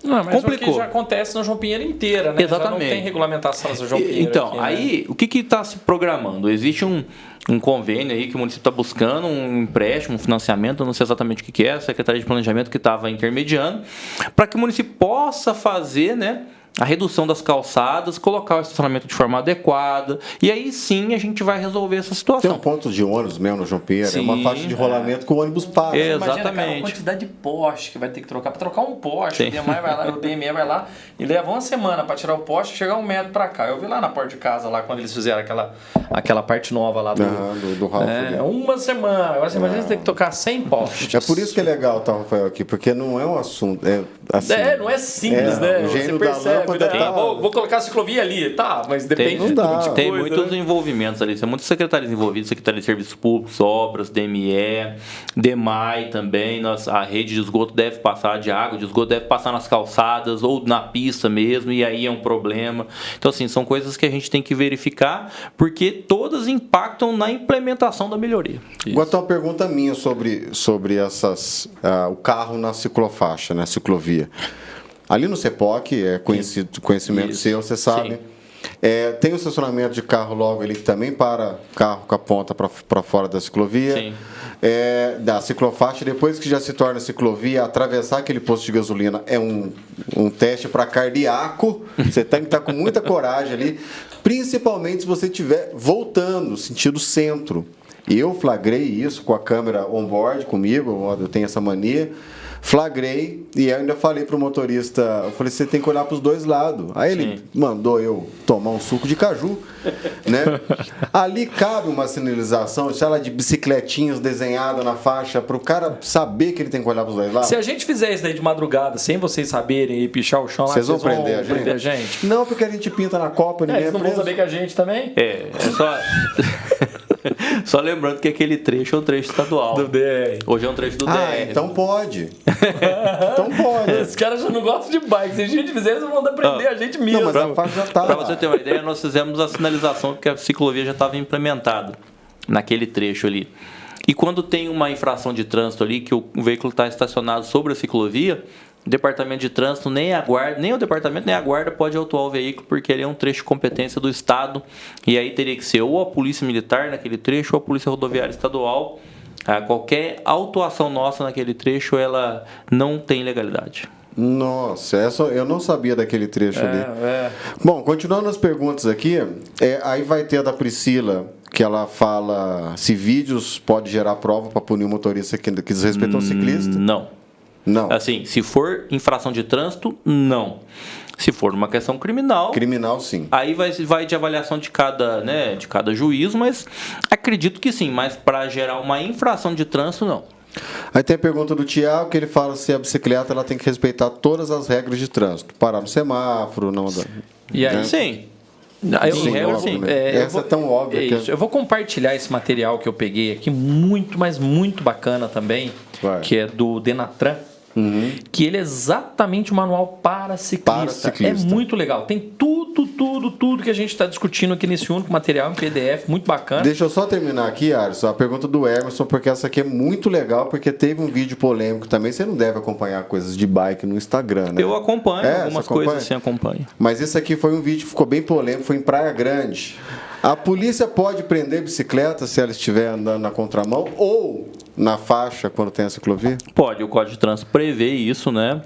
Não, mas complicou. O que já acontece na João Pinheiro inteira, né? Exatamente. Já não tem regulamentação nessa João Pinheiro. Então, aqui, aí, né? O que está se programando? Existe um convênio aí que o município está buscando, um empréstimo, um financiamento, não sei exatamente o que é, a Secretaria de Planejamento que estava intermediando, para que o município possa fazer, né, a redução das calçadas, colocar o estacionamento de forma adequada, e aí sim a gente vai resolver essa situação. Tem um ponto de ônibus mesmo no João Pinheiro, é uma faixa de rolamento que o ônibus para. Exatamente. Imagina, cara, a quantidade de poste que vai ter que trocar. Para trocar um poste, o DME vai lá e leva uma semana para tirar o poste e chegar 1 metro para cá. Eu vi lá na porta de casa, lá quando eles fizeram aquela parte nova lá do Ralph. Uma semana. Agora você imagina você ter que tocar 100 postes. É por isso que é legal, tá, Rafael, aqui, porque não é um assunto. Não é simples, né? O gênio da lâmpada vou colocar a ciclovia ali, tá, mas depende de coisa, tem muitos envolvimentos ali, tem muitos secretários envolvidos, Secretaria de Serviços Públicos, Obras, DME, DEMAI também, a rede de esgoto deve passar, de água de esgoto deve passar nas calçadas ou na pista mesmo, e aí é um problema. Então, assim, são coisas que a gente tem que verificar, porque todas impactam na implementação da melhoria. Agora tem uma pergunta minha sobre o carro na ciclofaixa, na ciclovia. Ali no CEPOC, é conhecimento seu, você sabe. Tem o estacionamento de carro logo ali que também para carro com a ponta para fora da ciclovia. Sim. Da ciclofaixa, depois que já se torna ciclovia, atravessar aquele posto de gasolina é um teste para cardíaco. Você tem que estar com muita coragem ali, principalmente se você estiver voltando, sentido centro. Eu flagrei isso com a câmera on-board comigo, eu tenho essa mania. Flagrei e eu ainda falei pro motorista, eu falei, você tem que olhar para os 2 lados. Aí ele mandou eu tomar um suco de caju, né? Ali cabe uma sinalização, sei lá, de bicicletinhas desenhadas na faixa, para o cara saber que ele tem que olhar para os 2 lados. Se a gente fizer isso daí de madrugada, sem vocês saberem e pichar o chão lá, vocês vão prender a gente? Não, porque a gente pinta na Copa, ninguém eles não vão saber que a gente também? É só... Só lembrando que aquele trecho é um trecho estadual. Do DR. Hoje é um trecho do DR. Então pode. Então pode. Os caras já não gostam de bike. Se a gente fizer, eles vão mandar prender a gente mesmo. Não, mas a faixa já tá. Para você ter uma ideia, nós fizemos a sinalização porque a ciclovia já estava implementada naquele trecho ali. E quando tem uma infração de trânsito ali, que o veículo está estacionado sobre a ciclovia, o departamento de trânsito, nem o departamento nem a guarda pode autuar o veículo, porque ele é um trecho de competência do Estado, e aí teria que ser ou a Polícia Militar naquele trecho ou a Polícia Rodoviária Estadual. Qualquer autuação nossa naquele trecho, ela não tem legalidade. Nossa, eu não sabia daquele trecho ali. Bom, continuando as perguntas aqui, aí vai ter a da Priscila, que ela fala se vídeos pode gerar prova para punir o motorista que desrespeitou o ciclista. Não. Assim, se for infração de trânsito, não. Se for uma questão criminal... Criminal, sim. Aí vai de avaliação de cada juízo, mas acredito que sim. Mas para gerar uma infração de trânsito, não. Aí tem a pergunta do Tiago, que ele fala se a bicicleta ela tem que respeitar todas as regras de trânsito. Parar no semáforo, não... E aí, sim. Essa é tão óbvia. Eu vou compartilhar esse material que eu peguei aqui, mas muito bacana também, que é do Denatran. Que ele é exatamente o manual para ciclista. É muito legal. Tem tudo que a gente está discutindo aqui nesse único material em PDF, muito bacana. Deixa eu só terminar aqui, Alisson, a pergunta do Emerson, porque essa aqui é muito legal, porque teve um vídeo polêmico também. Você não deve acompanhar coisas de bike no Instagram, né? Eu acompanho algumas coisas assim, acompanho. Mas esse aqui foi um vídeo que ficou bem polêmico, foi em Praia Grande. A polícia pode prender bicicleta se ela estiver andando na contramão, ou na faixa quando tem a ciclovia? Pode, o Código de Trânsito prevê isso, né?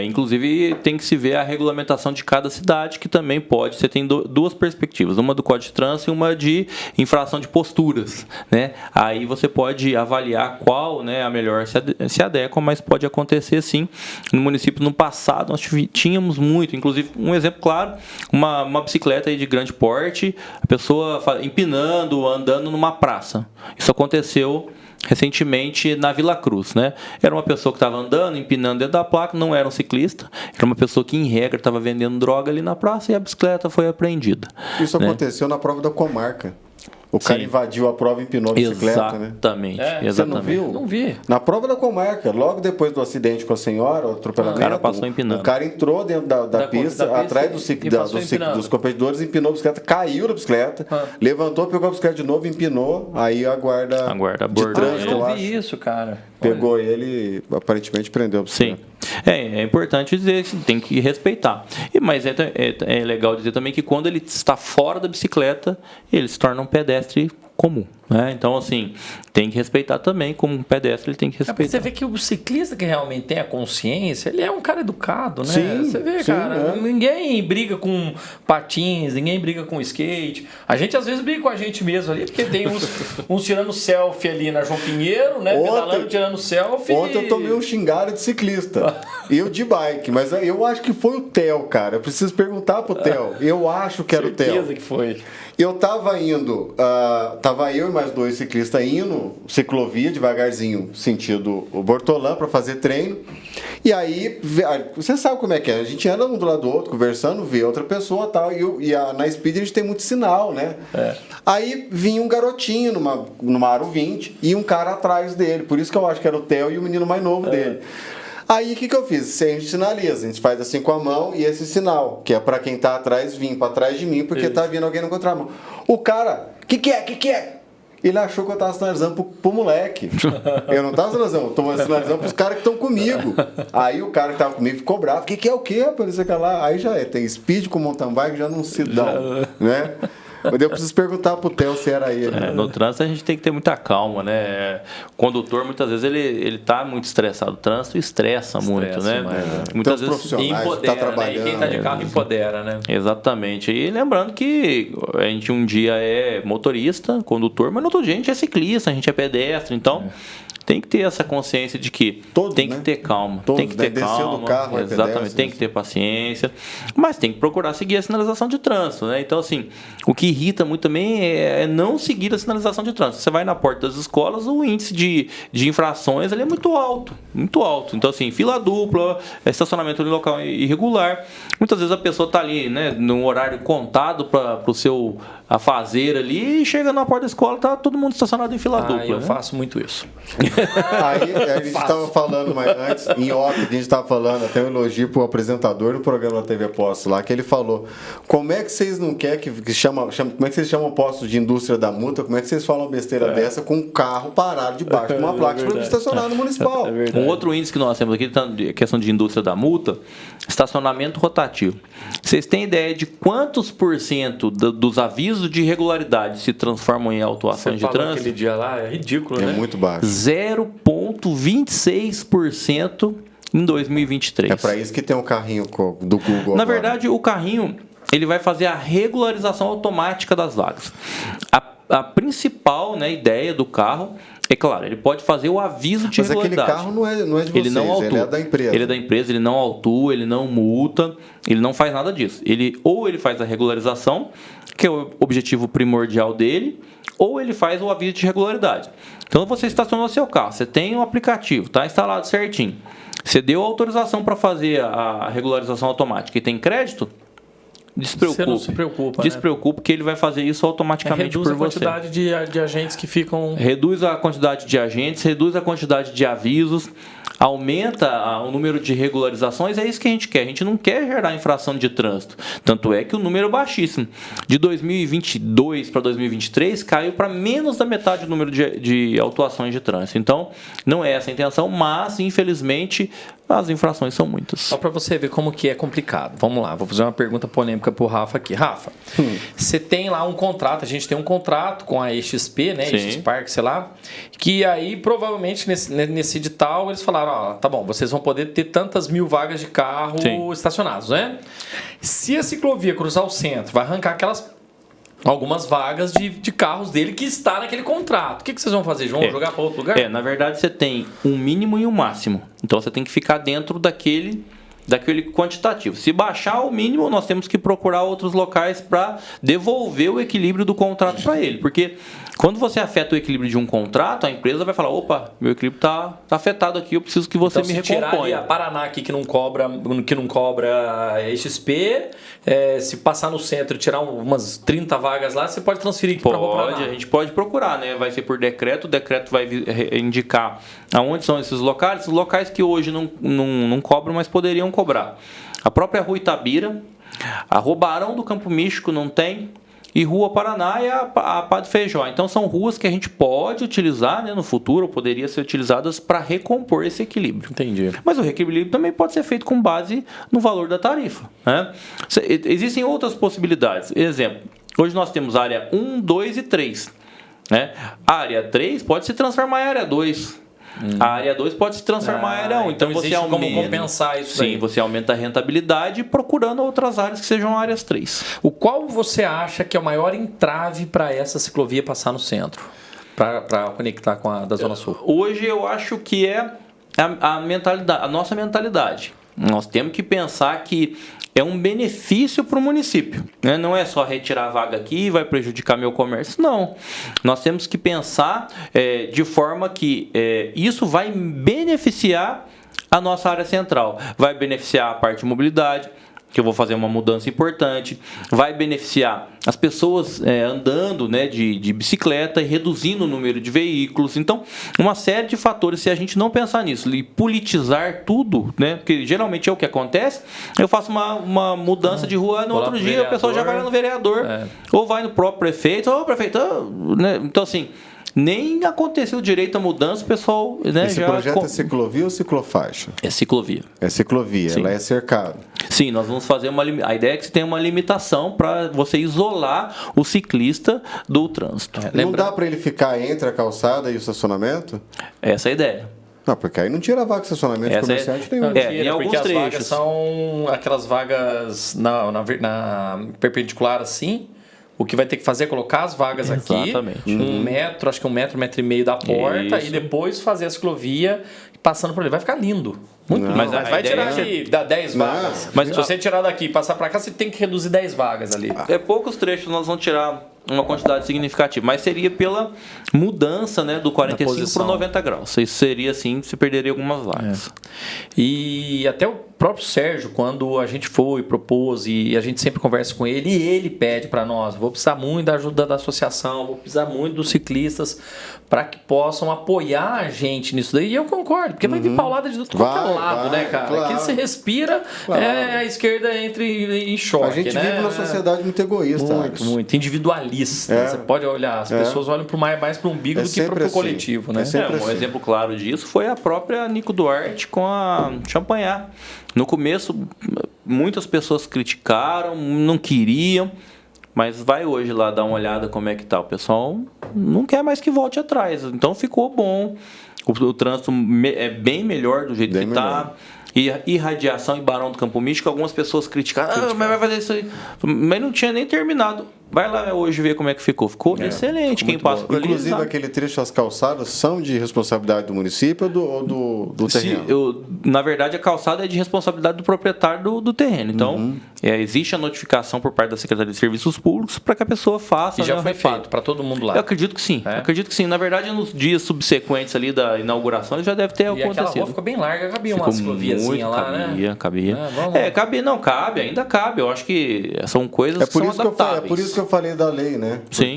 Inclusive tem que se ver a regulamentação de cada cidade, que também pode. Você tem duas perspectivas, uma do Código de Trânsito e uma de infração de posturas, né? Aí você pode avaliar qual, né, a melhor se adequa, mas pode acontecer sim. No município, no passado, nós tínhamos muito, inclusive um exemplo claro, uma bicicleta aí de grande porte, a pessoa empinando, andando numa praça. Isso aconteceu recentemente na Vila Cruz, né? Era uma pessoa que estava andando, empinando dentro da placa, não era um ciclista, era uma pessoa que, em regra, estava vendendo droga ali na praça e a bicicleta foi apreendida. Isso, né, aconteceu na prova da comarca. O cara invadiu a prova e empinou a bicicleta, exatamente, né? Exatamente. Você não viu? Não vi. Na prova da comarca, logo depois do acidente com a senhora, o atropelamento, o cara passou empinando. O cara entrou dentro da pista, atrás dos competidores, empinou a bicicleta, caiu da bicicleta, levantou, pegou a bicicleta de novo, empinou, aí a guarda de trânsito, eu não vi isso, cara. Pegou ele e aparentemente prendeu a bicicleta. Sim. É importante dizer que tem que respeitar. Mas é legal dizer também que quando ele está fora da bicicleta, ele se torna um pedestre comum, né? Então, assim, tem que respeitar também, como um pedestre ele tem que respeitar. Você vê que o ciclista que realmente tem a consciência, ele é um cara educado, né? Sim, você vê, cara, ninguém briga com patins, ninguém briga com skate. A gente às vezes briga com a gente mesmo ali, porque tem uns tirando selfie ali na João Pinheiro, né? Pedalando, tirando selfie. Ontem eu tomei um xingado de ciclista. Eu de bike, mas eu acho que foi o Theo, cara. Eu preciso perguntar pro Theo. Eu acho que era o Theo. Certeza que foi. Eu tava indo, tava eu e mais 2 ciclistas indo, ciclovia, devagarzinho, sentido o Bortolã, para fazer treino. E aí, você sabe como é que é, a gente anda um do lado do outro, conversando, vê outra pessoa e tal, na Speed a gente tem muito sinal, né? Aí vinha um garotinho numa Aro 20 e um cara atrás dele, por isso que eu acho que era o Theo e o menino mais novo dele. Aí o que eu fiz? A gente sinaliza, a gente faz assim com a mão e esse sinal, que é para quem tá atrás vir para trás de mim, porque tá vindo alguém na contramão. O cara, que é? Ele achou que eu tava sinalizando pro moleque. Eu não tava sinalizando, eu tô sinalizando pros caras que estão comigo. Aí o cara que tava comigo ficou bravo. Que é o quê? Aí já tem speed com mountain bike, já não se dão, né? Mas eu preciso perguntar pro Theo se era ele. No trânsito a gente tem que ter muita calma, né? O condutor, muitas vezes, ele tá muito estressado. O trânsito estressa muito, né? Muitas vezes empodera, tá trabalhando, né? E quem tá de carro empodera, né? Exatamente. E lembrando que a gente um dia é motorista, condutor, mas no outro dia a gente é ciclista, a gente é pedestre, então... Tem que ter essa consciência de que tem que ter calma. Tem que ter calma. Do carro, exatamente, tem que ter paciência. Mas tem que procurar seguir a sinalização de trânsito, né? Então, assim, o que irrita muito também é não seguir a sinalização de trânsito. Você vai na porta das escolas, o índice de infrações ele é muito alto. Muito alto. Então, assim, fila dupla, estacionamento em local irregular. Muitas vezes a pessoa está ali, né, num horário contado para o seu afazer ali e chega na porta da escola, tá todo mundo estacionado em fila dupla. Eu faço muito isso. Aí a gente estava falando, mas antes, em off, a gente estava falando, até um elogio pro apresentador do programa da TV Postos lá, que ele falou: como é que vocês não querem que chama, como é que vocês chamam postos de indústria da multa? Como é que vocês falam besteira dessa com um carro parado debaixo de uma placa para estacionar no municipal? Um outro índice que nós temos aqui, questão de indústria da multa, estacionamento rotativo. Vocês têm ideia de quantos % dos avisos de irregularidade se transformam em autuações de trânsito? Aquele dia lá é ridículo, né? É muito baixo. 0,26% em 2023. É para isso que tem um carrinho do Google. Na verdade, o carrinho ele vai fazer a regularização automática das vagas. A principal, né, ideia do carro é, claro, ele pode fazer o aviso de irregularidade. Mas aquele carro não é de vocês, ele é da empresa. Ele é da empresa, ele não autua, ele não multa, ele não faz nada disso. Ou ele faz a regularização, que é o objetivo primordial dele, ou ele faz o aviso de irregularidade. Então você estacionou seu carro, você tem um aplicativo, está instalado certinho. Você deu autorização para fazer a regularização automática e tem crédito? Despreocupe. Você não se preocupa, Despreocupe, que ele vai fazer isso automaticamente por você. Reduz a quantidade de agentes que ficam... Reduz a quantidade de agentes, reduz a quantidade de avisos, aumenta o número de regularizações, é isso que a gente quer. A gente não quer gerar infração de trânsito. Tanto é que o número é baixíssimo. De 2022 para 2023, caiu para menos da metade do número de autuações de trânsito. Então, não é essa a intenção, mas, infelizmente, as infrações são muitas. Só para você ver como que é complicado. Vamos lá, vou fazer uma pergunta polêmica pro Rafa aqui. Rafa, você tem lá um contrato, a gente tem um contrato com a EXP, né? EXPark, sei lá, que aí provavelmente nesse edital eles falaram, ó, tá bom, vocês vão poder ter tantas mil vagas de carro estacionados, né? Se a ciclovia cruzar o centro, vai arrancar algumas vagas de carros dele que está naquele contrato. O que vocês vão fazer? Vão jogar para outro lugar? Na verdade você tem um mínimo e um máximo. Então você tem que ficar dentro daquele quantitativo. Se baixar o mínimo, nós temos que procurar outros locais para devolver o equilíbrio do contrato para ele. Porque quando você afeta o equilíbrio de um contrato, a empresa vai falar, opa, meu equilíbrio está afetado aqui, eu preciso que você me recomponha. Tirar ali a Paraná aqui que não cobra XP, se passar no centro e tirar umas 30 vagas lá, você pode transferir aqui para o Paraná. A gente pode procurar, né? Vai ser por decreto, o decreto vai indicar aonde são esses locais que hoje não cobram, mas poderiam cobrar. A própria Rua Itabira, a Rua Barão do Campo Místico não tem, e Rua Paraná e a Padre Feijó. Então são ruas que a gente pode utilizar, né, no futuro, ou poderia ser utilizadas para recompor esse equilíbrio. Entendi. Mas o reequilíbrio também pode ser feito com base no valor da tarifa, né? Existem outras possibilidades. Exemplo, hoje nós temos área 1, 2 e 3. Né? A área 3 pode se transformar em área 2. A área 2 pode se transformar em área 1. Então você aumenta como compensar isso daí. Sim, você aumenta a rentabilidade procurando outras áreas que sejam áreas 3. O qual você acha que é o maior entrave para essa ciclovia passar no centro? Para conectar com a da Zona Sul? Hoje eu acho que é a nossa mentalidade. Nós temos que pensar que é um benefício para o município, né? Não é só retirar a vaga aqui e vai prejudicar meu comércio, não. Nós temos que pensar de forma que isso vai beneficiar a nossa área central, vai beneficiar a parte de mobilidade, que eu vou fazer uma mudança importante, vai beneficiar as pessoas andando, né, de bicicleta e reduzindo o número de veículos. Então, uma série de fatores, se a gente não pensar nisso e politizar tudo, né, porque geralmente é o que acontece, eu faço uma mudança de rua, no outro dia a pessoa já vai lá no vereador, ou vai no próprio prefeito, né? Então, assim, nem aconteceu direito a mudança, o pessoal... Né, esse projeto é ciclovia ou ciclofaixa? É ciclovia. É ciclovia, sim. Ela é cercada. Sim, nós vamos fazer a ideia é que você tenha uma limitação para você isolar o ciclista do trânsito. Não dá para ele ficar entre a calçada e o estacionamento? Essa é a ideia. Não, porque aí não tira a vaga de estacionamento comerciante nenhum. Em alguns as trechos. Vagas são aquelas vagas na perpendicular assim. O que vai ter que fazer é colocar as vagas aqui, 1 metro, acho que 1 metro, 1,5 metro da porta, e depois fazer a ciclovia passando por ali. Vai ficar lindo. Muito lindo. Mas vai tirar aqui, dá 10 vagas. Mas se você tirar daqui e passar para cá, você tem que reduzir 10 vagas ali. Poucos trechos nós vamos tirar uma quantidade significativa, mas seria pela mudança, né, do 45 para o 90 graus. Isso seria assim, você perderia algumas vagas. E até o próprio Sérgio, quando a gente foi, propôs, e a gente sempre conversa com ele, e ele pede para nós, vou precisar muito da ajuda da associação, vou precisar muito dos ciclistas para que possam apoiar a gente nisso daí. E eu concordo, porque vai vir paulada de tudo qualquer lado, né, cara? Claro. Aqui você respira, a esquerda entra em choque. A gente vive numa sociedade muito egoísta. Muito individualista. Você pode olhar, as pessoas olham mais para o umbigo do que para o coletivo, né? Um exemplo claro disso foi a própria Nico Duarte com a Champanhar. No começo, muitas pessoas criticaram, não queriam, mas vai hoje lá dar uma olhada como é que tá. O pessoal não quer mais que volte atrás. Então ficou bom. O trânsito é bem melhor do jeito que está. E irradiação em Barão do Campo Místico, algumas pessoas criticaram, mas vai fazer isso aí. Mas não tinha nem terminado. Vai lá hoje ver como é que ficou. Ficou excelente. Quem passa por ali. Inclusive, aquele trecho, as calçadas são de responsabilidade do município ou do terreno? Na verdade, a calçada é de responsabilidade do proprietário do terreno. Então, existe a notificação por parte da Secretaria de Serviços Públicos para que a pessoa faça. E já foi feito para todo mundo lá? Eu acredito que sim. Acredito que sim. Na verdade, nos dias subsequentes ali da inauguração, já deve ter acontecido. Aquela rua ficou bem larga, cabia uma cicloviazinha lá, né? Cabia. Ainda cabe. Eu acho que são coisas que são adaptáveis. É por isso que eu falei da lei, né? Sim.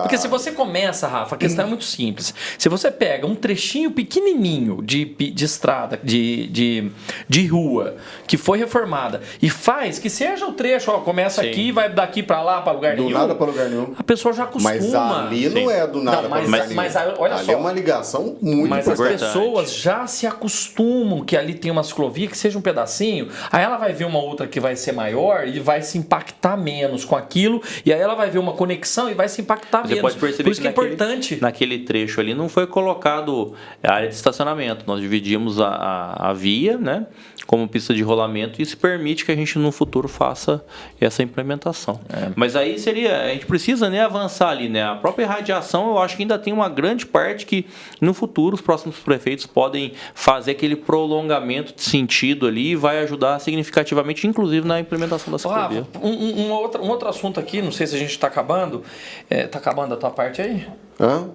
Porque se você começa, Rafa, a questão é muito simples. Se você pega um trechinho pequenininho de estrada, de rua, que foi reformada, e faz que seja o trecho, começa aqui e vai daqui para lá, para lugar nenhum. Do nada para lugar nenhum. A pessoa já acostuma. Mas ali não é do nada para lugar nenhum. Mas olha ali só. é uma ligação muito Mas importante. as pessoas já se acostumam que ali tem uma ciclovia, que seja um pedacinho, aí ela vai ver uma outra que vai ser maior e vai se impactar menos com aquilo, e aí ela vai ver uma conexão e vai se impactar menos. Pode perceber por isso que é importante. Naquele trecho ali não foi colocado a área de estacionamento. Nós dividimos a via, né, como pista de rolamento, e isso permite que a gente no futuro faça essa implementação. Mas aí a gente precisa, né, avançar ali, né? A própria radiação, eu acho que ainda tem uma grande parte que no futuro os próximos prefeitos podem fazer aquele prolongamento de sentido ali e vai ajudar significativamente, inclusive na implementação da ciclovia. Um outro assunto aqui, não sei se a gente está acabando. Está acabando a tua parte aí? Hã?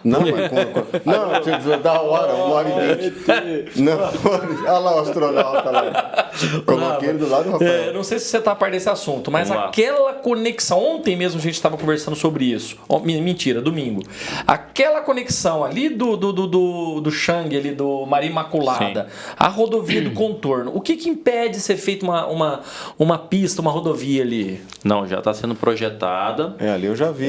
Não, mas não, da hora, 1h20. Não, olha lá o astronauta lá. Coloquei ele do lado do Rafael. Não sei se você está a par desse assunto, mas aquela conexão, ontem mesmo a gente estava conversando sobre isso. Mentira, domingo. Aquela conexão ali do Xang, ali do Maria Imaculada, a rodovia do contorno. O que impede de ser feita uma pista, uma rodovia ali? Não, já está sendo projetada. Ali eu já vi.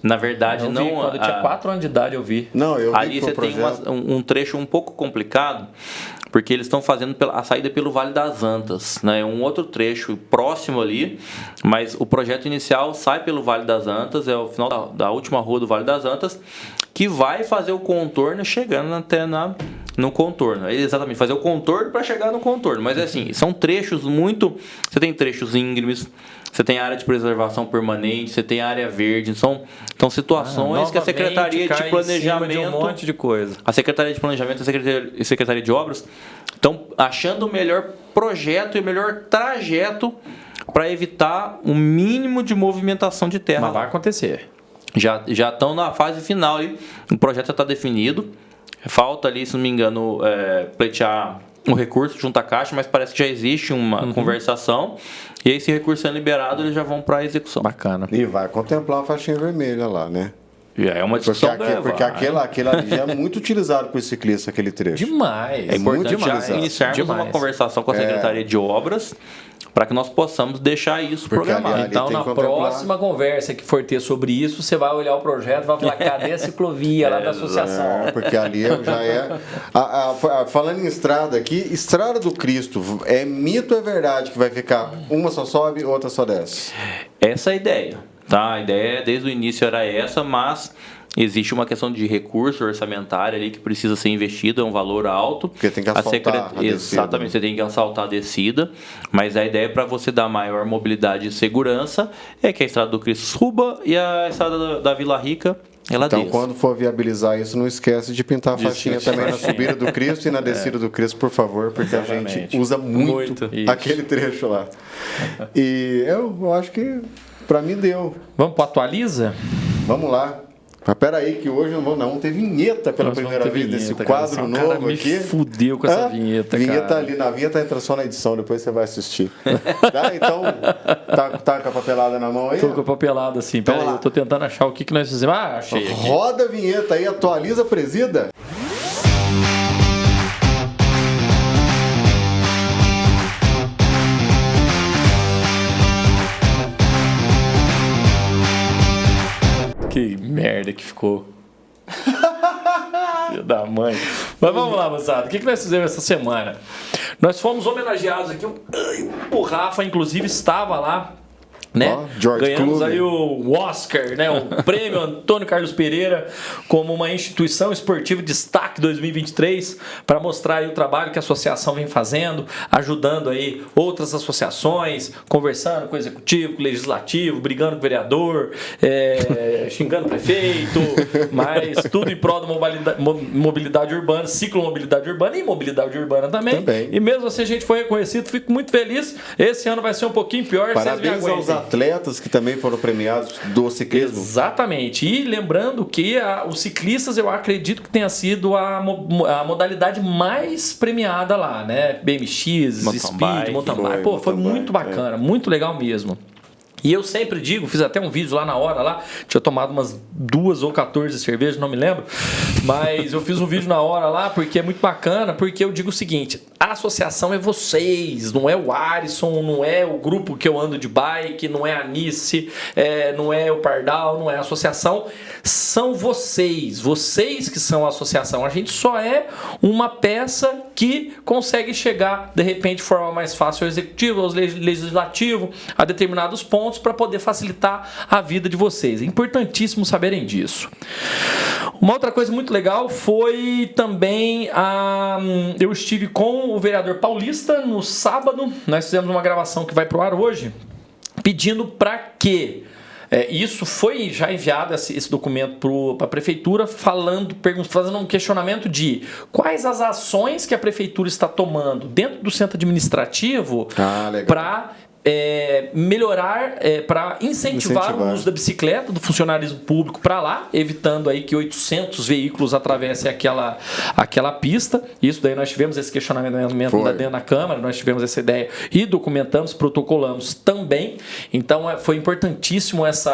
Na verdade, quando eu tinha 4 anos de idade, eu vi. Não, eu vi. Ali você tem um trecho um pouco complicado, porque eles estão fazendo a saída pelo Vale das Antas, né? Um outro trecho próximo ali, mas o projeto inicial sai pelo Vale das Antas, é o final da última rua do Vale das Antas, que vai fazer o contorno chegando até no contorno. Exatamente, fazer o contorno para chegar no contorno. Mas assim, são trechos muito... Você tem trechos íngremes, você tem área de preservação permanente, você tem área verde, são situações que a Secretaria de Planejamento, de um monte de coisa. A Secretaria de Planejamento e a Secretaria de Obras estão achando o melhor projeto e o melhor trajeto para evitar o mínimo de movimentação de terra. Mas vai acontecer. Já estão na fase final ali, o projeto já está definido, falta ali, se não me engano, pleitear um recurso junto à Caixa, mas parece que já existe uma conversação. E aí, esse recurso sendo liberado, eles já vão para a execução. Bacana. E vai contemplar uma faixinha vermelha lá, né? Já é uma discussão. Porque aquele ali já é muito utilizado por ciclista, aquele trecho. Demais. É importante já iniciarmos uma conversação com a Secretaria de Obras para que nós possamos deixar isso programado. Então, na próxima conversa que for ter sobre isso, você vai olhar o projeto e vai falar, cadê a ciclovia lá da associação? Porque ali já é... falando em estrada aqui, Estrada do Cristo, é mito ou é verdade que vai ficar uma só sobe, outra só desce? Essa é a ideia. Tá? A ideia desde o início era essa, mas existe uma questão de recurso orçamentário ali que precisa ser investido, é um valor alto. Porque tem que asfaltar a descida. Exatamente, você tem que asfaltar a descida, mas a ideia para você dar maior mobilidade e segurança é que a Estrada do Cristo suba e a Estrada da Vila Rica ela então, desce. Quando for viabilizar isso, não esquece de pintar a faixinha também na subida do Cristo e na descida do Cristo, por favor, porque Exatamente. A gente usa muito aquele trecho lá. E eu acho que para mim deu. Vamos para Atualiza? Vamos lá. Mas peraí que hoje não vamos ter vinheta pela primeira vez desse quadro novo aqui. Me fudeu com essa vinheta, cara. Ali na vinheta entra só na edição, depois você vai assistir. Tá? Então, tá com a papelada na mão aí? Tô com a papelada assim. Então, peraí, eu tô tentando achar o que nós fizemos. Achei. Roda a vinheta aí, atualiza, presida. Que merda que ficou. Filho da mãe. Mas vamos lá, moçada. O que nós fizemos essa semana? Nós fomos homenageados aqui. O Rafa, inclusive, estava lá. Né? Ganhamos aí o Oscar, né? O prêmio Antônio Carlos Pereira como uma instituição esportiva de destaque 2023 para mostrar aí o trabalho que a associação vem fazendo, ajudando aí outras associações, conversando com o executivo, com o legislativo, brigando com o vereador, xingando o prefeito, mas tudo em prol da mobilidade urbana, ciclomobilidade urbana e mobilidade urbana também. E mesmo assim a gente foi reconhecido, fico muito feliz. Esse ano vai ser um pouquinho pior. Parabéns aos atletas que também foram premiados do ciclismo. Exatamente. E lembrando que os ciclistas, eu acredito que tenha sido a modalidade mais premiada lá, né? BMX, Speed, mountain bike. Pô, foi muito bacana, muito legal mesmo. E eu sempre digo, fiz até um vídeo lá na hora, lá, tinha tomado umas 2 ou 14 cervejas, não me lembro, mas eu fiz um vídeo na hora lá porque é muito bacana, porque eu digo o seguinte, a associação é vocês, não é o Arisson, não é o grupo que eu ando de bike, não é a Nice, não é o Pardal, não é a associação, são vocês que são a associação, a gente só é uma peça que consegue chegar, de repente, de forma mais fácil ao executivo, ao legislativo, a determinados pontos, para poder facilitar a vida de vocês. É importantíssimo saberem disso. Uma outra coisa muito legal foi também eu estive com o vereador Paulista no sábado. Nós fizemos uma gravação que vai pro ar hoje, pedindo para que isso foi já enviado, esse documento para a prefeitura, fazendo um questionamento de quais as ações que a prefeitura está tomando dentro do centro administrativo para melhorar, para incentivar o uso da bicicleta, do funcionarismo público para lá, evitando aí que 800 veículos atravessem aquela pista. Isso daí nós tivemos esse questionamento dentro da Câmara, nós tivemos essa ideia e documentamos, protocolamos também. Então foi importantíssimo esse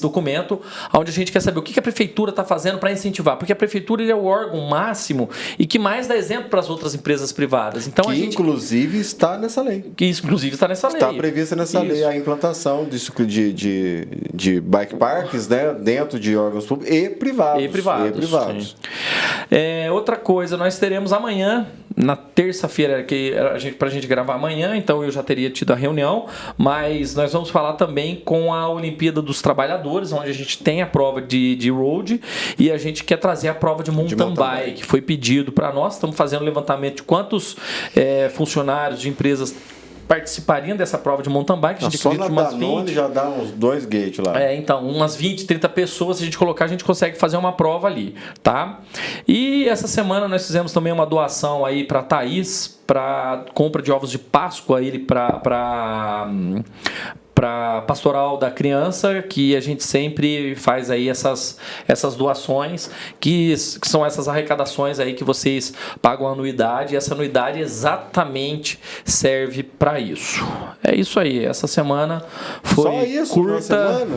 documento, onde a gente quer saber o que a prefeitura está fazendo para incentivar, porque a prefeitura é o órgão máximo e que mais dá exemplo para as outras empresas privadas. Então, inclusive está nessa lei. Está prevista nessa lei a implantação de bike parks, né, dentro de órgãos públicos e privados. Outra coisa, nós teremos amanhã, na terça-feira, para a gente gravar amanhã, então eu já teria tido a reunião, mas nós vamos falar também com a Olimpíada dos Trabalhadores, onde a gente tem a prova de road e a gente quer trazer a prova de mountain bike. Foi pedido para nós, estamos fazendo um levantamento de quantos funcionários de empresas participariam dessa prova de mountain bike. A gente só na Danone já dá uns 2 gates lá. Então, umas 20, 30 pessoas, se a gente colocar, a gente consegue fazer uma prova ali, tá? E essa semana nós fizemos também uma doação aí para Thaís, para compra de ovos de Páscoa, para Pastoral da Criança, que a gente sempre faz aí essas doações, que são essas arrecadações aí que vocês pagam a anuidade, e essa anuidade exatamente serve para isso. É isso aí, essa semana foi só isso, curta.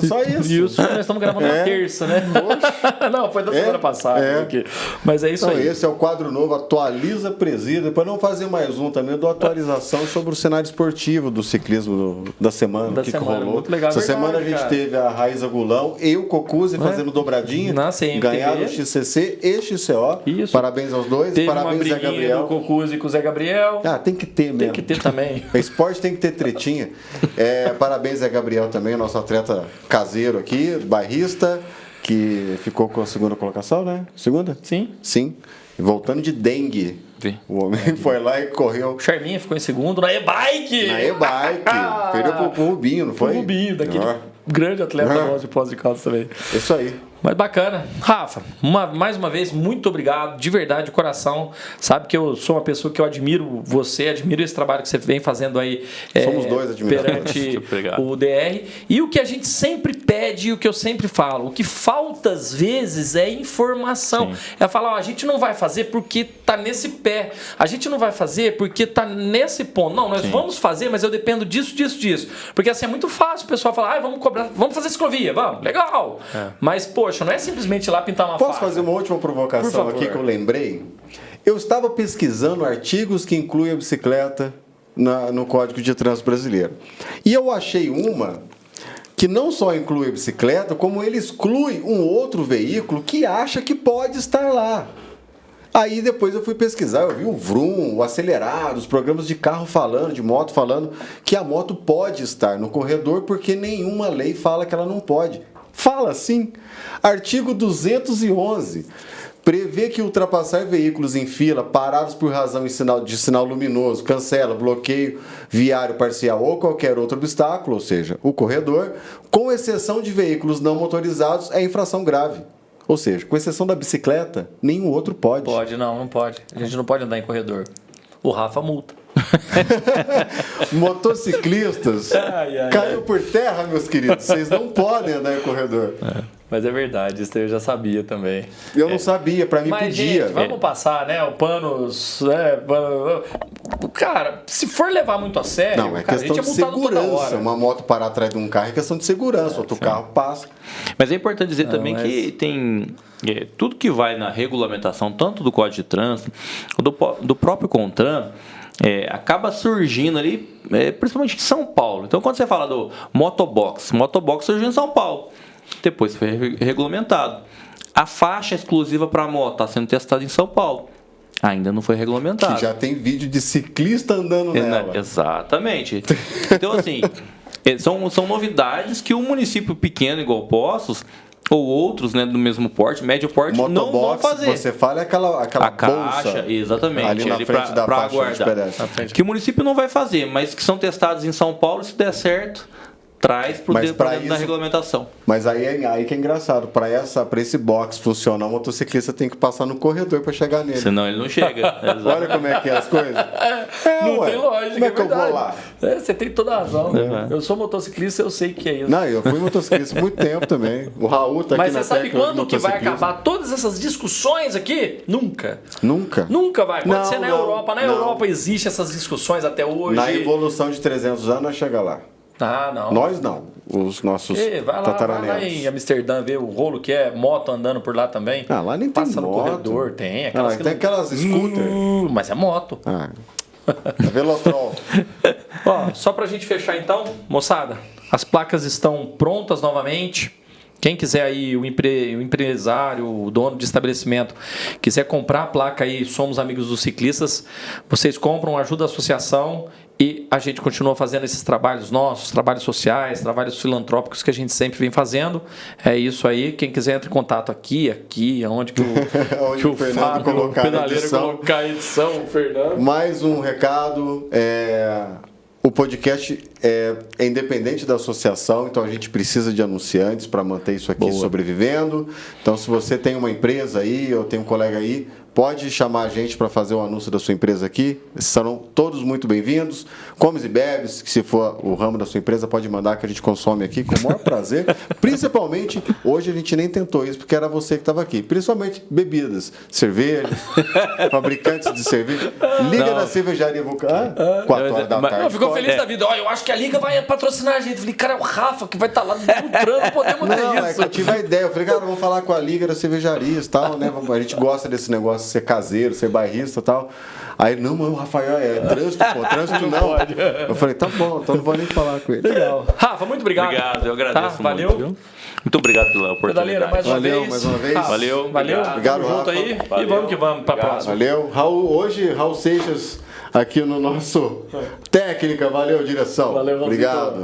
Só isso. Nós estamos gravando na terça, né? Não, foi da semana passada. Aqui. Mas é isso aí. Esse é o quadro novo, Atualiza Presida, para não fazer mais um também, eu dou atualização sobre o cenário esportivo do ciclismo da semana, que rolou. Muito legal, essa semana a gente teve a Raíza Gulão e o Cocuzzi fazendo dobradinha, ganharam o XCC e XCO. Isso. Parabéns aos dois. Teve parabéns, Zé Gabriel. Do Cocuzzi com o Zé Gabriel. Tem que ter mesmo. Tem que ter também. Esporte tem que ter tretinha. Parabéns, Zé Gabriel também, nosso atleta caseiro aqui, bairrista, que ficou com a segunda colocação, né? Segunda? Sim. Voltando de dengue. O homem foi lá e correu. O Charminha ficou em segundo na e-bike. Perdeu pro Rubinho, não foi? O Rubinho, daquele grande atleta nosso de Poços de Caldas também. Isso aí. Mas bacana. Rafa, mais uma vez, muito obrigado, de verdade, de coração. Sabe que eu sou uma pessoa que eu admiro você, admiro esse trabalho que você vem fazendo aí. Somos dois admiradores. Perante o DR. E o que a gente sempre pede e o que eu sempre falo, o que falta às vezes é informação. Sim. É falar, a gente não vai fazer porque tá nesse pé. A gente não vai fazer porque tá nesse ponto. Não, nós vamos fazer, mas eu dependo disso. Porque assim, é muito fácil o pessoal falar, vamos cobrar, vamos fazer ciclovia, vamos, legal. Mas, poxa, não é simplesmente ir lá pintar uma Posso fazer uma última provocação aqui que eu lembrei? Eu estava pesquisando artigos que incluem a bicicleta no Código de Trânsito Brasileiro. E eu achei uma que não só inclui a bicicleta, como ele exclui um outro veículo que acha que pode estar lá. Aí depois eu fui pesquisar, eu vi o Vroom, o Acelerado, os programas de carro falando, de moto falando que a moto pode estar no corredor porque nenhuma lei fala que ela não pode. Fala sim. Artigo 211 prevê que ultrapassar veículos em fila parados por razão de sinal luminoso, cancela, bloqueio viário parcial ou qualquer outro obstáculo, ou seja, o corredor, com exceção de veículos não motorizados, é infração grave. Ou seja, com exceção da bicicleta, nenhum outro pode. Não pode. A gente não pode andar em corredor. O Rafa multa. Motociclistas caiu por terra, meus queridos. Vocês não podem andar em corredor. Mas é verdade, isso eu já sabia também. Eu não sabia, pra mim podia. Gente, vamos passar, né? O panos. cara, se for levar muito a sério, não, é cara, questão de segurança. Uma moto parar atrás de um carro é questão de segurança, outro carro passa. Mas é importante dizer também que tem tudo que vai na regulamentação, tanto do Código de Trânsito, do próprio CONTRAN, acaba surgindo ali, principalmente em São Paulo. Então, quando você fala do motobox surgiu em São Paulo, depois foi regulamentado. A faixa exclusiva para moto está sendo testada em São Paulo. Ainda não foi regulamentado. Que já tem vídeo de ciclista andando nela. Exatamente. Então, assim, são novidades que um município pequeno, igual Poços, ou outros, né, do mesmo porte, médio porte, não vão fazer. Você fala aquela a caixa, bolsa, exatamente, ali na frente da faixa de pedestre. Que o município não vai fazer, mas que são testados em São Paulo, se der certo, traz para dentro da regulamentação. Mas aí que é engraçado. Para esse box funcionar, o motociclista tem que passar no corredor para chegar nele. Senão ele não chega. Olha como é que é as coisas. Não tem lógica. Como é que eu vou lá? Você tem toda a razão. Eu sou motociclista, eu sei que é isso. Não, eu fui motociclista há muito tempo também. O Raul tá aqui. Mas você sabe quando que vai acabar todas essas discussões aqui? Nunca. Nunca vai. Pode ser na Europa. Na Europa existe essas discussões até hoje. Na evolução de 300 anos, nós chega lá. Ah, não. Nós não. Os nossos tataranetos. Vai lá em Amsterdã ver o rolo que é moto andando por lá também. Ah, lá nem tem Passa moto. no corredor, tem. Aquelas scooter. Mas é moto. Velotrol. Só pra gente fechar então, moçada, as placas estão prontas novamente. Quem quiser aí, o empresário, o dono de estabelecimento, quiser comprar a placa aí, somos amigos dos ciclistas, vocês compram, ajuda a associação e a gente continua fazendo esses trabalhos nossos, trabalhos sociais, trabalhos filantrópicos que a gente sempre vem fazendo. É isso aí. Quem quiser entre em contato aqui, onde que o Fernando colocar a edição, o Fernando. Mais um recado, o podcast é independente da associação, então a gente precisa de anunciantes para manter isso aqui sobrevivendo. Então, se você tem uma empresa aí, ou tem um colega aí, pode chamar a gente para fazer o anúncio da sua empresa aqui. Serão todos muito bem-vindos. Comes e bebes, que se for o ramo da sua empresa, pode mandar que a gente consome aqui com o maior prazer. Principalmente, hoje a gente nem tentou isso, porque era você que estava aqui. Principalmente bebidas, cervejas, fabricantes de cerveja. Liga na cervejaria Vulcão. 4 horas da tarde. Ficou feliz da vida. Eu acho que a Liga vai patrocinar a gente. Eu falei, cara, é o Rafa que vai estar lá no Trano, podemos ter isso. Não, é que eu tive a ideia. Eu falei, cara, vamos falar com a Liga das Cervejarias e tal, né? A gente gosta desse negócio de ser caseiro, ser bairrista e tal. Aí, não, mas o Rafael trânsito não. Eu falei, tá bom, então não vou nem falar com ele. Legal. Rafa, muito obrigado. Obrigado, eu agradeço valeu. muito. Muito obrigado pela oportunidade. Mais uma vez. Valeu. Obrigado, junto Rafa. aí. Valeu. E vamos que vamos para a próxima. Valeu. Raul Seixas aqui no nosso Técnica. Valeu, direção. Valeu, obrigado.